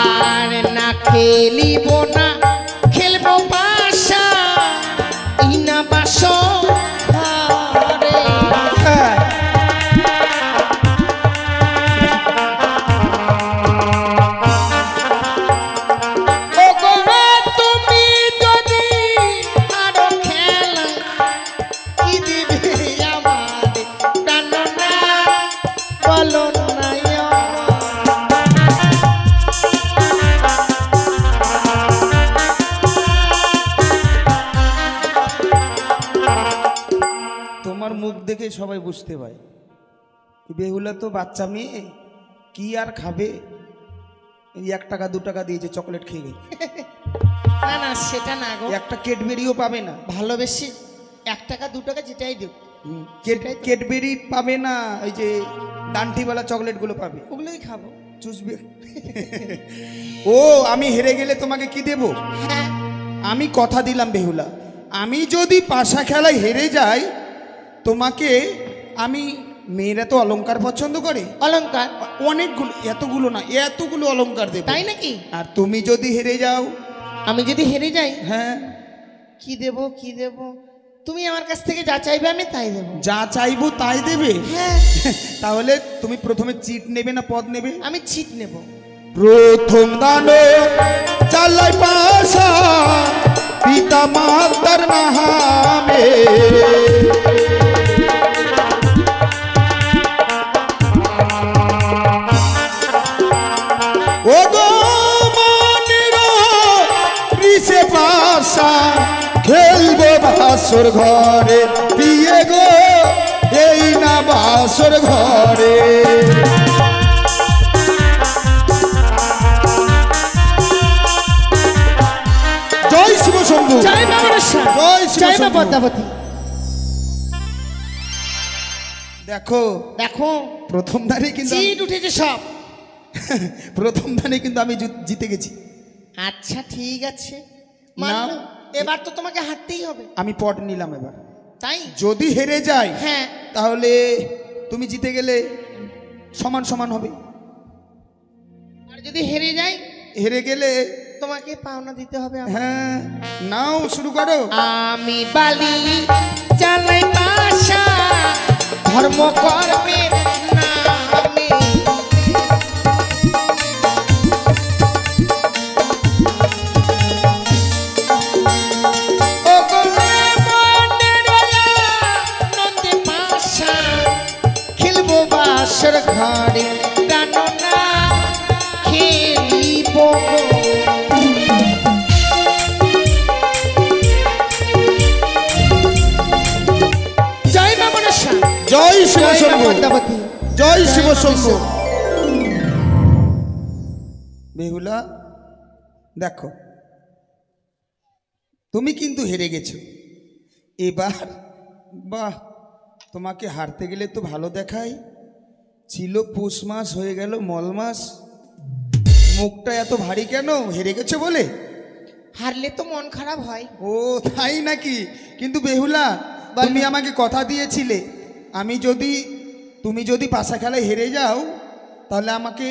আর না খেলিব না, খেলবো পাশা এই না বাসর ঘরে। ওগো তুমি যদি আরো খেলা কি দিবে আমার প্রাণ না, বলো না তোমার মুখ দেখে সবাই বুঝতে পারে বেহুলা তো বাচ্চা মেয়ে, কি আর খাবে। এই 1 টাকা 2 টাকা দিয়েছে, চকলেট খেয়ে গেছে। না না, সেটা না গো, একটা ক্যাডবেরিও পাবে না। ভালোবেসে 1 টাকা 2 টাকা যেটাই দেব ক্যাডবেরি পাবে না, ওই যে ডান্টিওয়ালা চকলেটগুলো পাবে, ওগুলোই খাবো। চুষবে। ও আমি হেরে গেলে তোমাকে কি দেব? হ্যাঁ, আমি কথা দিলাম বেহুলা, আমি যদি পাশা খেলায় হেরে যাই তোমাকে আমি, মেয়েরা তো অলংকার পছন্দ করে, অলংকার অনেকগুলো, এতগুলো না এতগুলো অলংকার দেব। তাই নাকি? আর তুমি যদি হেরে যাও? আমি যদি হেরে যাই, হ্যাঁ, কি দেব কি দেব? তুমি আমার কাছ থেকে যা চাইবে আমি তাই দেব। যা চাইবো তাই দেবে? হ্যাঁ। তাহলে তুমি প্রথমে চিট নেবে না পদ নেবে? আমি ছিট নেব। প্রথম দানে চালাই পাশা পিতা মাতার নামে, ও গো মনের রিসে পাশা খেলবো বাসর ঘরে, পিয়ে গো এই না বাসর ঘরে। জয় শিব শম্ভু, জয় মা মনসা, জয় শিব জয় মা শম্ভু। পদ্মাবতী। দেখো দেখো প্রথম দানে কিন্তু চিট উঠেছে সব। প্রথম দানে কিন্তু আমি জিতে গেছি। আচ্ছা ঠিক আছে, না। মানলাম। এবার তো তোমাকে হারতেই হবে। আমি পট নিলাম এবার। তাই? যদি হেরে যাই হ্যাঁ। তাহলে তুমি জিতে গেলে সমান সমান হবে, আর যদি হেরে যাই, হেরে গেলে তোমাকে পাওনা দিতে হবে আমাকে। হ্যাঁ, নাও শুরু করো। আমি বালি চালাই পাশা ধর্ম কর্মের নামে, ও গো মনের আনন্দে পাশা খেলবো বাসর ঘরে, প্রাণ না খেলিব গো। জয় মা মনসা, জয় শিব জয় মা শম্ভু, পদ্মাবতী। জয় শিব শম্ভু। বেহুলা দেখো, তুমি কিন্তু হেরে গেছো এবার। বাহ, তোমাকে হারতে গেলে তো ভালো দেখায়, ছিল পৌষ মাস হয়ে গেল মল মাস, মুখটা এত ভারী কেন? হেরে গেছো বলে? হারলে তো মন খারাপ হয়। ও তাই নাকি? কিন্তু বেহুলা বলো। তুমি আমাকে কথা দিয়েছিলে, তুমি যদি পাশা খেলায় হেরে যাও তাহলে আমাকে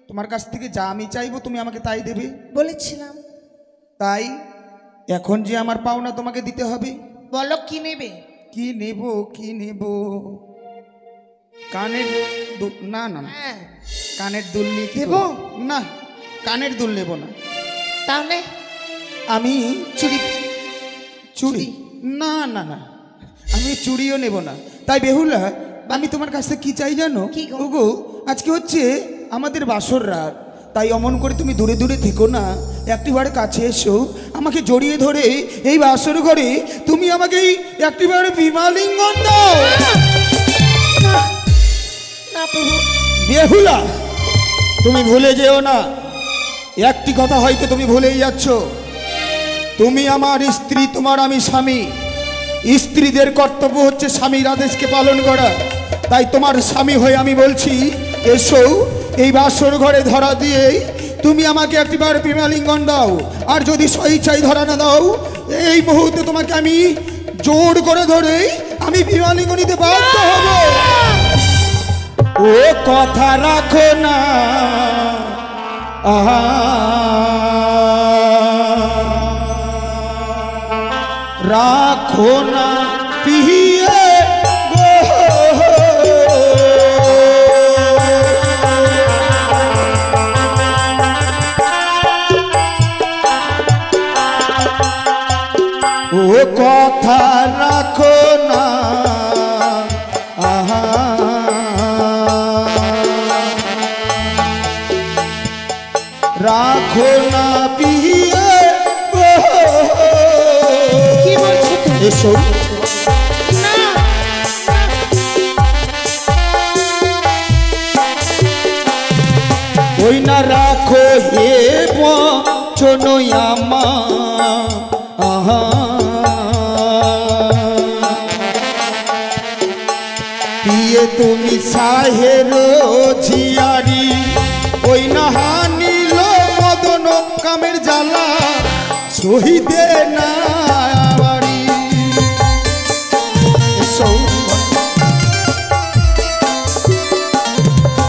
তোমার কাছ থেকে যা আমি চাইবো তুমি আমাকে তাই দেবে। বলেছিলাম। তাই এখন যে আমার পাওনা তোমাকে দিতে হবে। বলো কি নেবে? কি নেব কি নেব? কানের না না না, হ্যাঁ কানের দুল নিয়ে কি দেব? করব? না, কানের দুল নেব না। তাহলে আমি চুরি। চুড়ি না না না, আমি চুড়িও নেব না। তাই বেহুলা, আমি তোমার কাছে কি চাই জানো? কি গো? ওগো, আজকে হচ্ছে আমাদের বাসর রাত, তাই অমন করে তুমি দূরে দূরে থেকো না, একটিবার কাছে এসো, আমাকে জড়িয়ে ধরে এই বাসর ঘরে তুমি আমাকে এই একটিবার বিমালিঙ্গন দাও। না প্রভু। বেহুলা, তুমি ভুলে যেও না, একটি কথা হয়তো তুমি ভুলেই যাচ্ছ। তুমি আমার স্ত্রী, তোমার আমি স্বামী। স্ত্রীদের কর্তব্য হচ্ছে স্বামীর আদেশকে পালন করা। তাই তোমার স্বামী হয়ে আমি বলছি, এসো এই বাসর ঘরে ধরা দিয়ে তুমি আমাকে একটিবার প্রেমালিঙ্গন দাও। আর যদি স্বেচ্ছায় ধরা না দাও, এই মুহূর্তে তোমাকে আমি জোর করে ধরে আমি প্রেমালিঙ্গন নিতে বাধ্য হব। ও কথা রাখো না, আহা রাখো না পিয়ে গো। ও কথা রাখো না, আহা রাখো না পিয়ে গো। কি বলছো তুমি? এসো না ওই না রাখো হে বচনয়ামা, আহা পিয়ে তুমি সাহের ঝিয়ারি, ওই না হানিল মদন কামের জ্বালা শহীদে না বাড়ি। এসো,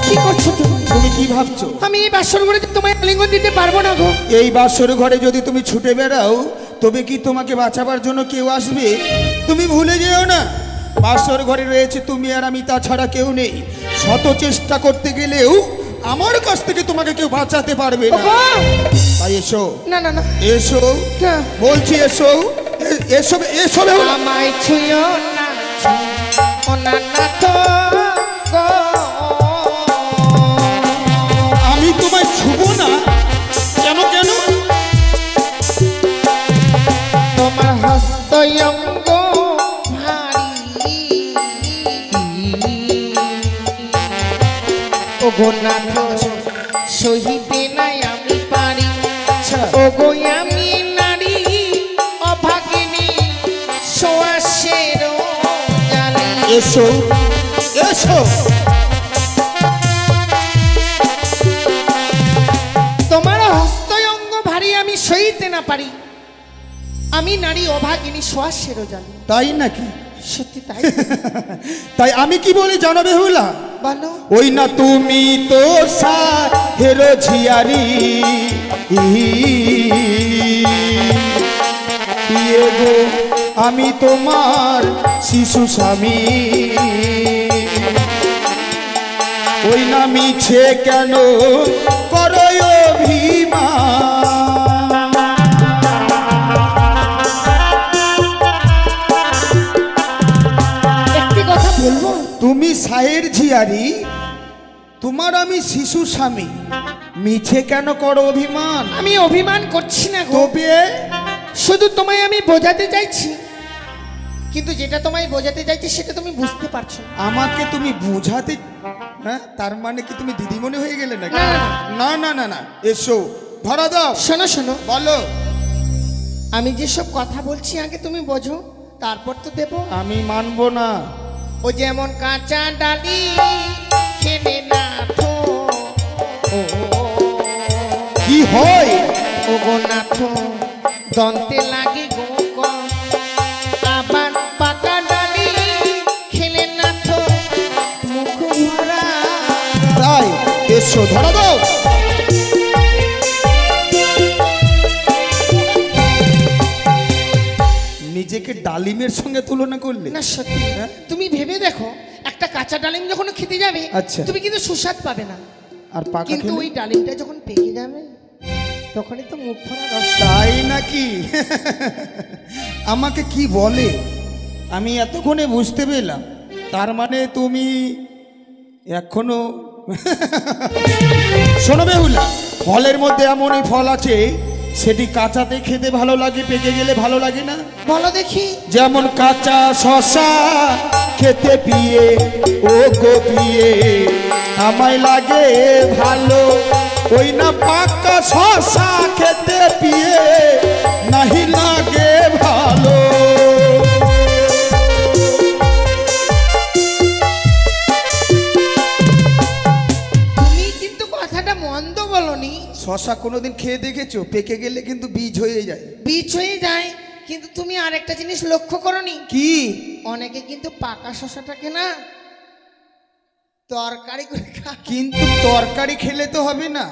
কি করছো তুমি? তুমি কি ভাবছো? আমি এই বাসর ঘরে তোমায় আলিঙ্গন দিতে পারবো না গো। এই বাসর ঘরে যদি তুমি ছুটে বেড়াও, তবে কি তোমাকে বাঁচাবার জন্য কেউ আসবে? তুমি ভুলে যেও না, বাসর ঘরে রয়েছে তুমি আর আমি, তাছাড়া কেউ নেই। শত চেষ্টা করতে গেলেও আমার কাছ থেকে তোমাকে কেউ বাঁচাতে পারবে না। ওগো! তাই এসো, না না না এসো না। বলছি, এসো এসো এসো বেহুলা। আমায় ছুঁয়ো না, ও না না তো গো। আমি তোমায় ছুবো না কেন? কেন? তোমার হস্ত অঙ্গ ভারী, ওগো না তো সহিতে নাই আমি পারি। ওগো আমি নারী অভাগিনী, সোয়াশের জালি। এসো এসো। তোমার হস্ত অঙ্গ ভারী আমি সইতে না পারি। আমি নারী অভাগিনী, সোয়াশের জালি। তাই নাকি? সত্যি তাই। তাই আমি কি বলি জানো বেহুলা? বলো। ওই না তুমি তো সাহের ঝিয়ারি, ইয়ে গো আমি তোমার শিশু স্বামী। ওই না মিছে কেন করো অভিমান? একটি কথা বলবো? তুমি সাহের ঝিয়ারি, তোমার আমি শিশু স্বামী, মিছে কেন করো অভিমান? আমি অভিমান করছি না গো, তবে শুধু তোমায় আমি বোঝাতে চাইছি, কিন্তু যেটা তোমায় বোঝাতে চাইছি সেটা তুমি বুঝতে পারছো না। আমাকে তুমি বোঝাতে, হ্যাঁ তার মানে কি তুমি দিদিমণি হয়ে গেলে নাকি? না, না না না না, এসো ধরা দাও। শোনো শোনো, বলো। আমি যেসব কথা বলছি আগে তুমি বোঝো, তারপর তো দেবো। আমি মানবো না। ও যেমন কাঁচা ডালি খেলে না তো, ও কি হয়? ও গো নাথ দন্তে লাগে গো ক। আবার পাকা ডালি খেলে না তো মুখ ভরা। তাই এসো ধরা দাও। নিজেকে ডালিমের সঙ্গে তুলনা করলে? না সত্যি, তুমি ভেবে দেখো, একটা কাঁচা ডালিম যখন খেতে যাবে আচ্ছা। তুমি কিন্তু সুস্বাদ পাবে না, আর পাকা কিন্তু খেলে? ওই ডালিমটা যখন পেকে যাবে তখনই তো মুখ ভরা রস। তাই নাকি? আমাকে কি বলে, আমি এতক্ষণে বুঝতে পেলাম। তার মানে তুমি এখনো শোনো বেহুলা, ফলের মধ্যে এমনই ফল আছে সেটি কাঁচাতে খেতে ভালো লাগে, পেকে গেলে ভালো লাগে না। বলো দেখি। যেমন কাঁচা শশা খেতে পিয়ে ও গো পিয়ে আমায় লাগে ভালো, ওই না পাকা শশা খেতে পিয়ে নাহি লাগে ভালো। তুমি কিন্তু কথাটা মন্দ বলনি। শশা কোনোদিন খেয়ে দেখেছো? পেকে গেলে কিন্তু বীজ হয়ে যায়। বীজ হয়ে যায়, কিন্তু তুমি আরেকটা জিনিস লক্ষ্য করনি? কি? অনেকে কিন্তু পাকা শশাটাকে না তরকারি করে খায়। কিন্তু তরকারি খেলে তো হবে না,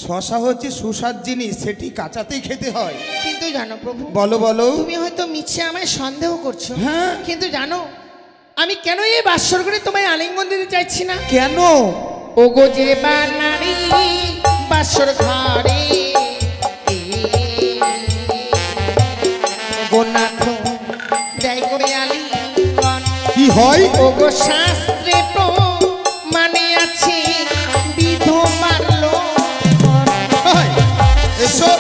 শশা হচ্ছে সুস্বাদ জিনিস, সেটি কাঁচাতেই খেতে হয়। কিন্তু জানো প্রভু, বলো বলো। তুমি হয়তো মিছে আমায় সন্দেহ করছো, হ্যাঁ। কিন্তু জানো আমি কেন এই বাসর করে তোমায় আলিঙ্গন দিতে চাইছি না? কেন? ওগো যে বানারি বাসর ঘরে গোনাথ দেয় করে আলিঙ্গন। কি হয়? ওগো শাস্ত্রে মানে আছে বিধবার লক্ষণ। হায়, এসো।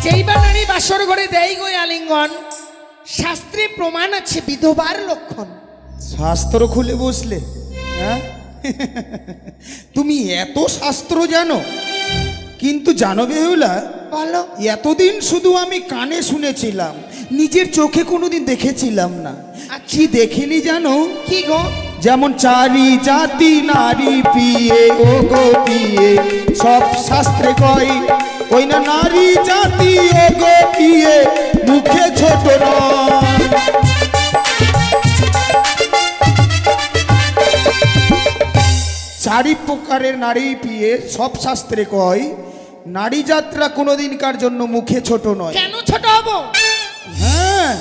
যেই বানারি বাসর ঘরে দেয় গো আলিঙ্গন, শাস্ত্রে প্রমাণ আছে বিধবার লক্ষণ। শাস্ত্র খুলে বসলে? হ্যাঁ, তুমি এত শাস্ত্র জানো, কিন্তু জানো বেহুলা, বলো। এতদিন শুধু আমি কানে শুনেছিলাম, নিজের চোখে কোনোদিন দেখেছিলাম না। কি দেখিনি জানো? কি গো? যেমন চারি জাতি নারী পিয়ে ও গো পিয়ে, সব শাস্ত্রে কয় ওই না নারী জাতি ও গো পিয়ে মুখে ছোট নয়। চারি প্রকারের নারী পিয়ে সব শাস্ত্রে কয় নারী যাত্রা কোনোদিনকার জন্য মুখে ছোট নয়। কেন ছোট হবো? হ্যাঁ,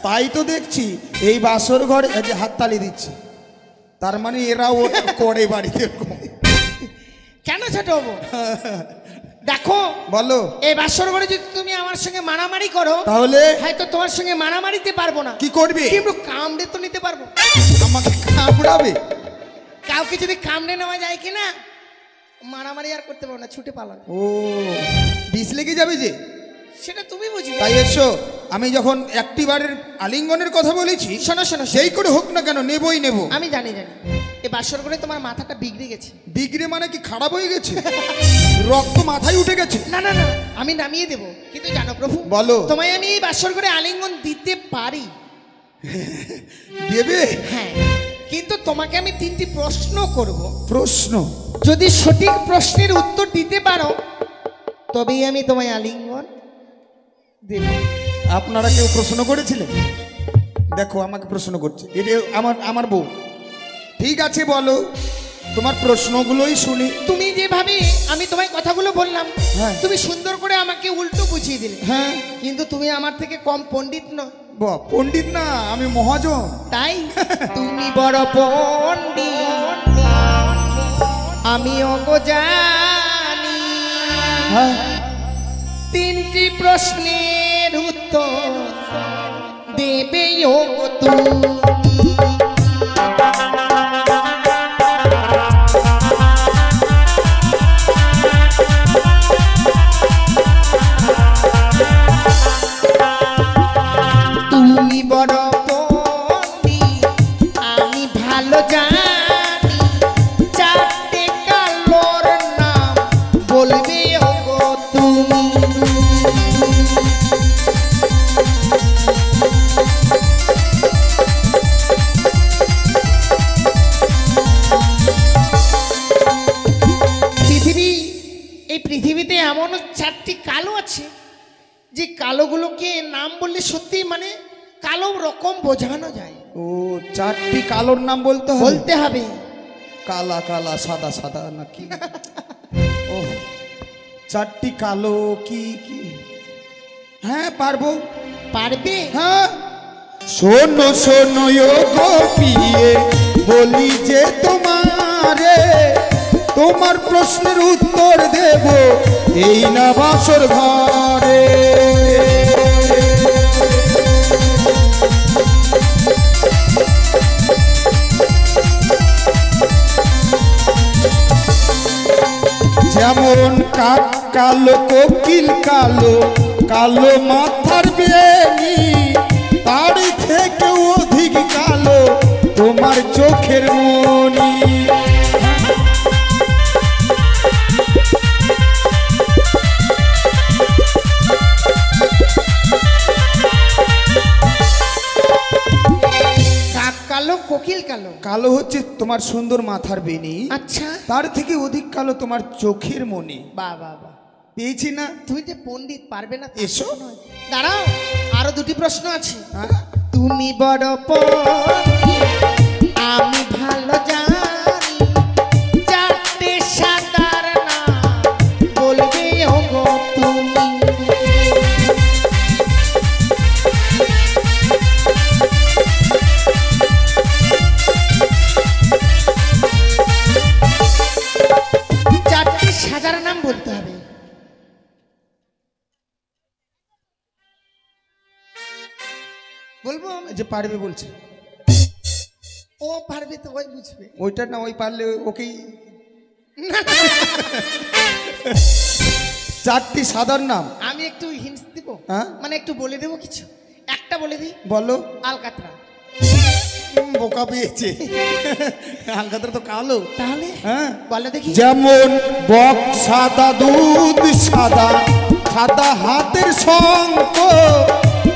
তাই তো দেখছি এই বাসর ঘরে এই যে হাততালি দিচ্ছে, তার মানে এরাও করে বাড়িতে। কেন ছোট হবো? দেখো বলো। এই বাসর ঘরে যদি তুমি আমার সঙ্গে মারামারি করো, তাহলে হয়তো তোমার সঙ্গে মারামারিতে পারবো না, কি করবে? কিন্তু কামড়ে তো নিতে পারবো। আমাকে কামড়াবে? কাউকে যদি কামড়ে নেওয়া যায় কিনা, মারামারি আর করতে পারবো না, ছুটে পালাবে। ও, বিষ লেগে যাবে যে, সেটা তুমি বুঝবে। তাই এসো। আমি যখন একটিবারের আলিঙ্গনের কথা বলেছি, শোনো শোনো, যেই করে হোক না কেন নেবই নেব। আমি জানি এই বাসর ঘরে তোমার মাথাটা বিগড়ে গেছে। বিগড়ে মানে কি খারাপ হয়ে গেছে? রক্ত মাথায় উঠে গেছে? না না না, আমি নামিয়ে দেবো, কিন্তু জানো প্রভু, বলো। তোমায় আমি এই বাসর ঘরে আলিঙ্গন দিতে পারি। দেবে? হ্যাঁ, কিন্তু তোমাকে আমি 3টি প্রশ্ন করব। প্রশ্ন? যদি সঠিক প্রশ্নের উত্তর দিতে পারো তবেই আমি তোমায় আলিঙ্গন দেব। আপনারা কেউ প্রশ্ন করেছিলেন? দেখো আমাকে প্রশ্ন করছে, এটা আমার বউ। ঠিক আছে বলো, তোমার প্রশ্নগুলোই শুনি। তুমি যেভাবে আমি তোমায় কথাগুলো বললাম, হ্যাঁ। তুমি সুন্দর করে আমাকে উল্টো বুঝিয়ে দিলে। হ্যাঁ, কিন্তু তুমি আমার থেকে কম পণ্ডিত নয়। বাহ, পণ্ডিত না, আমি মহাজন। তাই তুমি বড় পণ্ডিত, আমি অঙ্গ জানি। হ্যাঁ, 3টি প্রশ্নের উত্তর দেবে অঙ্গ তুমি। তুমি বড় পণ্ডিত, আমি ভালো জানি। 4টে কালোর নাম বলবে ওগো তুমি। এই পৃথিবীতে এমন 4টি কালো আছে যে কালোগুলোকে নাম বললে সত্যি মানে কালো রকম বোঝানো যায়। ও, 4টি কালোর নাম বলতে হবে? বলতে হবে। কালা কালা, সাদা সাদা নাকি? ও, 4টি কালো কি কি? হ্যাঁ পারবো। পারবে? হ্যাঁ। শোনো শোনো গো পিয়ে, বলি যে তোমারে, তোমার প্রশ্নের উত্তর দেব এই না বাসর ঘরে। যেমন কাক কালো, কোকিল কালো, কালো মাথার বেনি, তার থেকে অধিক কালো তোমার চোখের মনি। কাক কালো, কোকিল কালো। কালো হচ্ছে তোমার সুন্দর মাথার বেনি, আচ্ছা। তার থেকে অধিক কালো তোমার চোখের মনি। বাহ বাহ বাহ, পেয়েছি না? তুমি যে পণ্ডিত, পারবে না? এসো। দাঁড়াও, আরো 2টি প্রশ্ন আছে। হ্যাঁ? তুমি বড় পণ্ডিত, আমি ভালো জানি, 4টে সাদার নাম বলবে ওগো তুমি। সাদার নাম বলতে হবে। বলবো আমি? যে পারবে বলছে। ও পারবে তো, ওই বুঝবে। ওইটা না, ওই পারলে ওকেই। 4টি সাদার নাম। আমি একটু হিন্টস দিব, হ্যাঁ? মানে একটু বলে দেবো কিছু। একটা বলে দিই। বলো। আলকাতরা। বোকা পেয়েছে। আলকাতরা তো কালো। তাহলে হ্যাঁ বলে দেখি। যেমন বক সাদা, দুধ সাদা, সাদা হাতের শঙ্খ,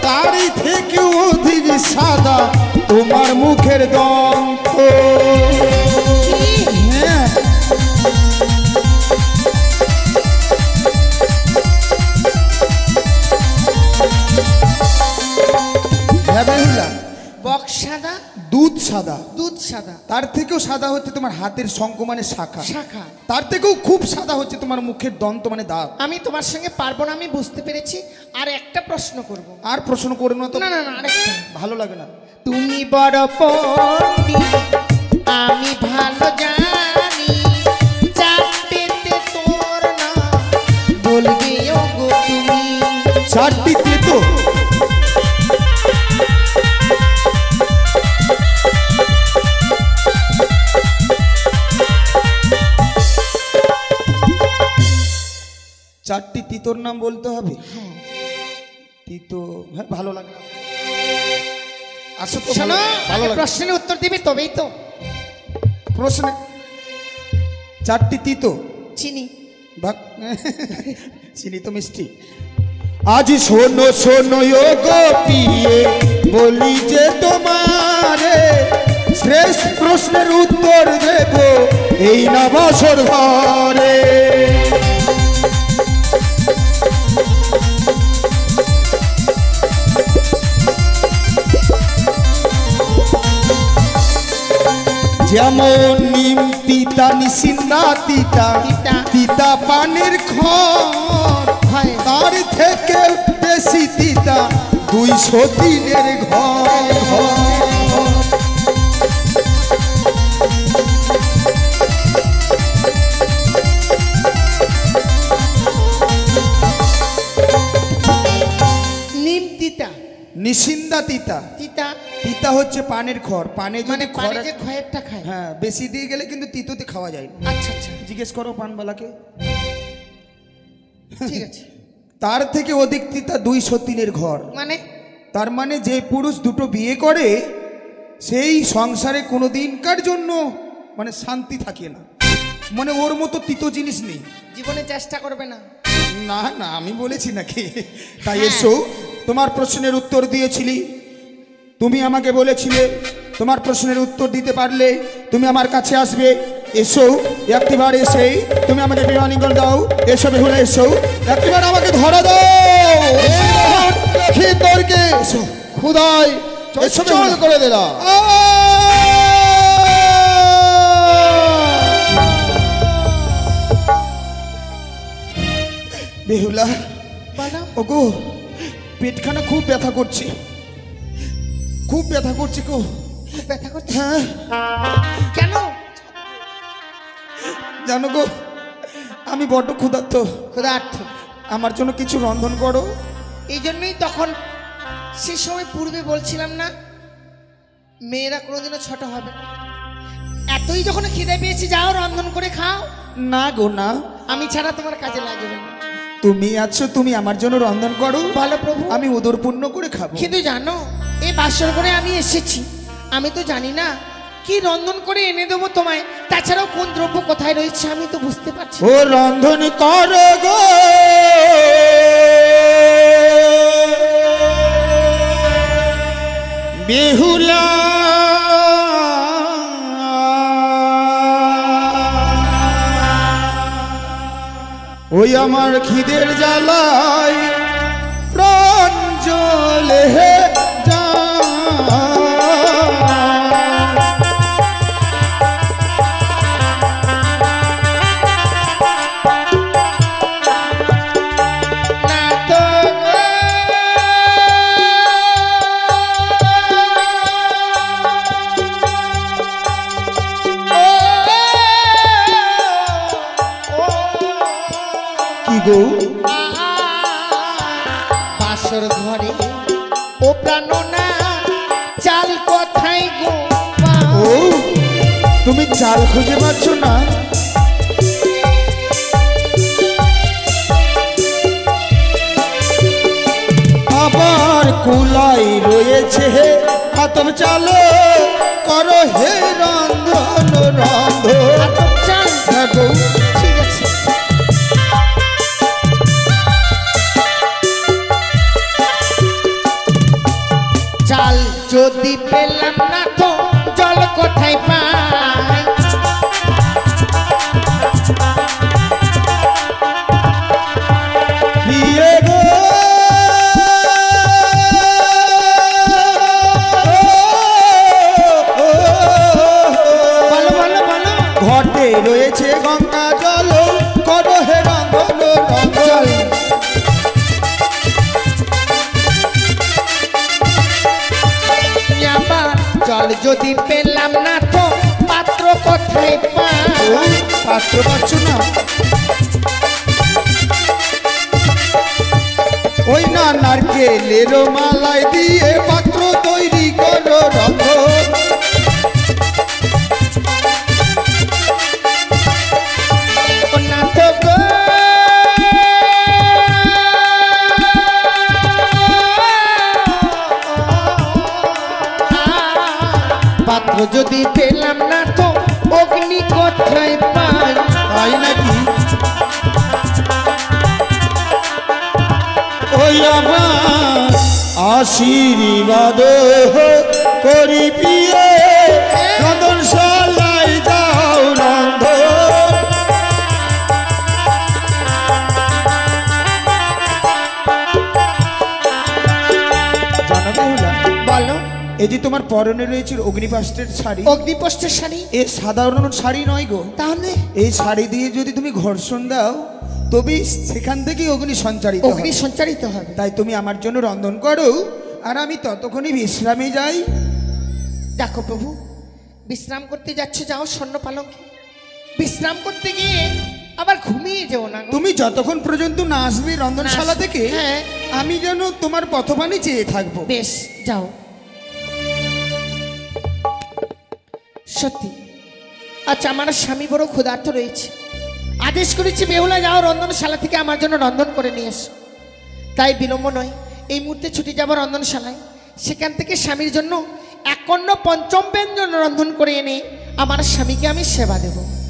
তারই থেকে অধিক সাদা তোমার মুখের দন্ত। হ্যাঁ। বক সাদা, দুধ সাদা, দুধ সাদা, তার থেকেও সাদা হচ্ছে তোমার হাতের শঙ্খ মানে শাখা, শাখা, তার থেকেও খুব সাদা হচ্ছে তোমার মুখের দন্ত মানে দাঁত। আমি তোমার সঙ্গে পারবো না, আমি বুঝতে পেরেছি। আর একটা প্রশ্ন করব। আর প্রশ্ন করো না তো। না না না, আরেকটা। ভালো লাগে না। তুমি বড় পণ্ডিত, আমি ভালো জানি, 4টেতে তোর নাম বলবে ওগো তুমি। 4টিতে তো চারটি তিতোর নাম বলতে হবে। তিতো, হ্যাঁ ভালো লাগে। আসো তো, শোনো, ভালো লাগে। প্রশ্নের উত্তর দিবি তবেই তো। প্রশ্নে 4টি তিতো। চিনি। ভাগ চিনি তো মিষ্টি। আজ শোনো শোনো গো পিয়ে, বলি যে তোমারে, শেষ প্রশ্নের উত্তর দেব এই না বাসর ঘরে। যেমন নিম তিতা, নিশিন্দা তিতা, তিতা পানির খড়, তার থেকে বেশি তিতা 200 দিনের ঘর। নিম তিতা, নিশিন্দা তিতা। তিতা, তিতা হচ্ছে পানের খড়, পানে মানে যদি পানে খড়, যে খয়েরটা খায়। হ্যাঁ বেশি দিয়ে গেলে কিন্তু তিতোতে খাওয়া যায় না। আচ্ছা আচ্ছা, জিজ্ঞেস করো পানবালাকে। ঠিক আছে। তার থেকে অধিক তিতা 200 দিনের ঘর। মানে তার মানে যে পুরুষ দুটো বিয়ে করে সেই সংসারে কোনো দিনকার জন্য মানে শান্তি থাকে না, মানে ওর মতো তিতো জিনিস নেই। জীবনে চেষ্টা করবে না। না না, আমি বলেছি নাকি? তাই হ্যাঁ। এসো, তোমার প্রশ্নের উত্তর দিয়েছিলি, তুমি আমাকে বলেছিলে তোমার প্রশ্নের উত্তর দিতে পারলে তুমি আমার কাছে আসবে। এসো একটিবার, এসেই তুমি আমাকে বিমানিগণ দাও। এসো বেহুলা, এসো একটিবার আমাকে ধরা দাও। এসো ক্ষুদায় এসো চল বেহুলা। করে দিলাম। বেহুলা, বলো ওগো পেটখানা খুব ব্যথা করছে, খুব ব্যথা করছে গো। খুব ব্যথা করছে হ্যাঁ কেন? জানো গো, আমি বড্ড ক্ষুধার্ত, ক্ষুধার্ত। আমার জন্য কিছু রন্ধন করো। এই জন্যই তখন সে সময় পূর্বে বলছিলাম না, মেয়েরা কোনোদিনও ছোট হবে না। এতই যখন খিদে পেয়েছি, যাও রন্ধন করে খাও। না গো না, আমি ছাড়া তোমার কাজে লাগবে না। তুমি আছো, তুমি আমার জন্য রন্ধন করো, বলো প্রভু। আমি উদরপূর্ণ করে খাবো। কিন্তু জানো, এই বাসর করে আমি এসেছি, আমি তো জানি না কি রন্ধন করে এনে দেবো তোমায়। তাছাড়াও কোন দ্রব্য কোথায় রয়েছে আমি তো বুঝতে পারছি না। ও রন্ধন করো গো, বেহুলা ওই আমার খিদের জ্বালায় প্রাণ জ্বলে যায়। না তো গো। কি গো, বাসর ঘরে ও প্রাণনা, চাল কোথায় গো ও তুমি চাল খুঁজে পাচ্ছ না? আবার কুলাই রয়েছে হে আতপ চালো, করো হে রন্ধন রন্ধন। আতপ চাল? হ্যাঁ গো, ঠিক আছে। চাল যদি পেলাম না তো জল কোথায় পাই? প্রিয়ে গো, বলো বলো বলো। ঘটে রয়েছে গঙ্গা জল, করো হে রন্ধন রন্ধন। আবার জল যদি পেলাম না তো পাত্র কোথায় পাই? ও, পাত্র পাচ্ছ না? ওই না নারকেলের মালাই দিয়ে পাত্র তৈরি করো রন্ধন। ও না তো গো। পাত্র যদি পেলাম না তো অগ্নি কোথায় পাই? তাই নাকি? ওই আমার আশীর্বাদ করি প্রিয়ে, রন্ধনশালায় যাও রন্ধন। জানো বেহুলা, বলো। এই যে তোমার পরনে রয়েছে অগ্নিপাস্টের শাড়ি, অগ্নিপোষ্ঠের শাড়ি? এ সাধারণ শাড়ি নয় গো। তাহলে এই শাড়ি দিয়ে যদি তুমি ঘর্ষণ দাও, তবেই সেখান থেকেই অগ্নি সঞ্চারিত হবে। অগ্নি সঞ্চারিত হবে। তাই তুমি আমার জন্য রন্ধন করো, আর আমি ততক্ষণই বিশ্রামে যাই। দেখো প্রভু, বিশ্রাম করতে যাচ্ছ, যাও স্বর্ণ পালঙ্কে। বিশ্রাম করতে গিয়ে আবার ঘুমিয়ে যেও না গো। তুমি যতক্ষণ পর্যন্ত না আসবে রন্ধনশালা না আস- থেকে, হ্যাঁ। আমি যেন তোমার পথবাণী চেয়ে থাকবো। বেশ, যাও। সত্যি আচ্ছা, আমার স্বামী বড় ক্ষুধার্ত রয়েছে। আদেশ করেছি বেহুলা, যাও রন্ধনশালা থেকে আমার জন্য রন্ধন করে নিয়ে এসো। তাই বিলম্ব নয়, এই মুহূর্তে ছুটে যাবো রন্ধনশালায়। সেখান থেকে স্বামীর জন্য 1 পঞ্চম ব্যঞ্জন রন্ধন করে এনে আমার স্বামীকে আমি সেবা দেব।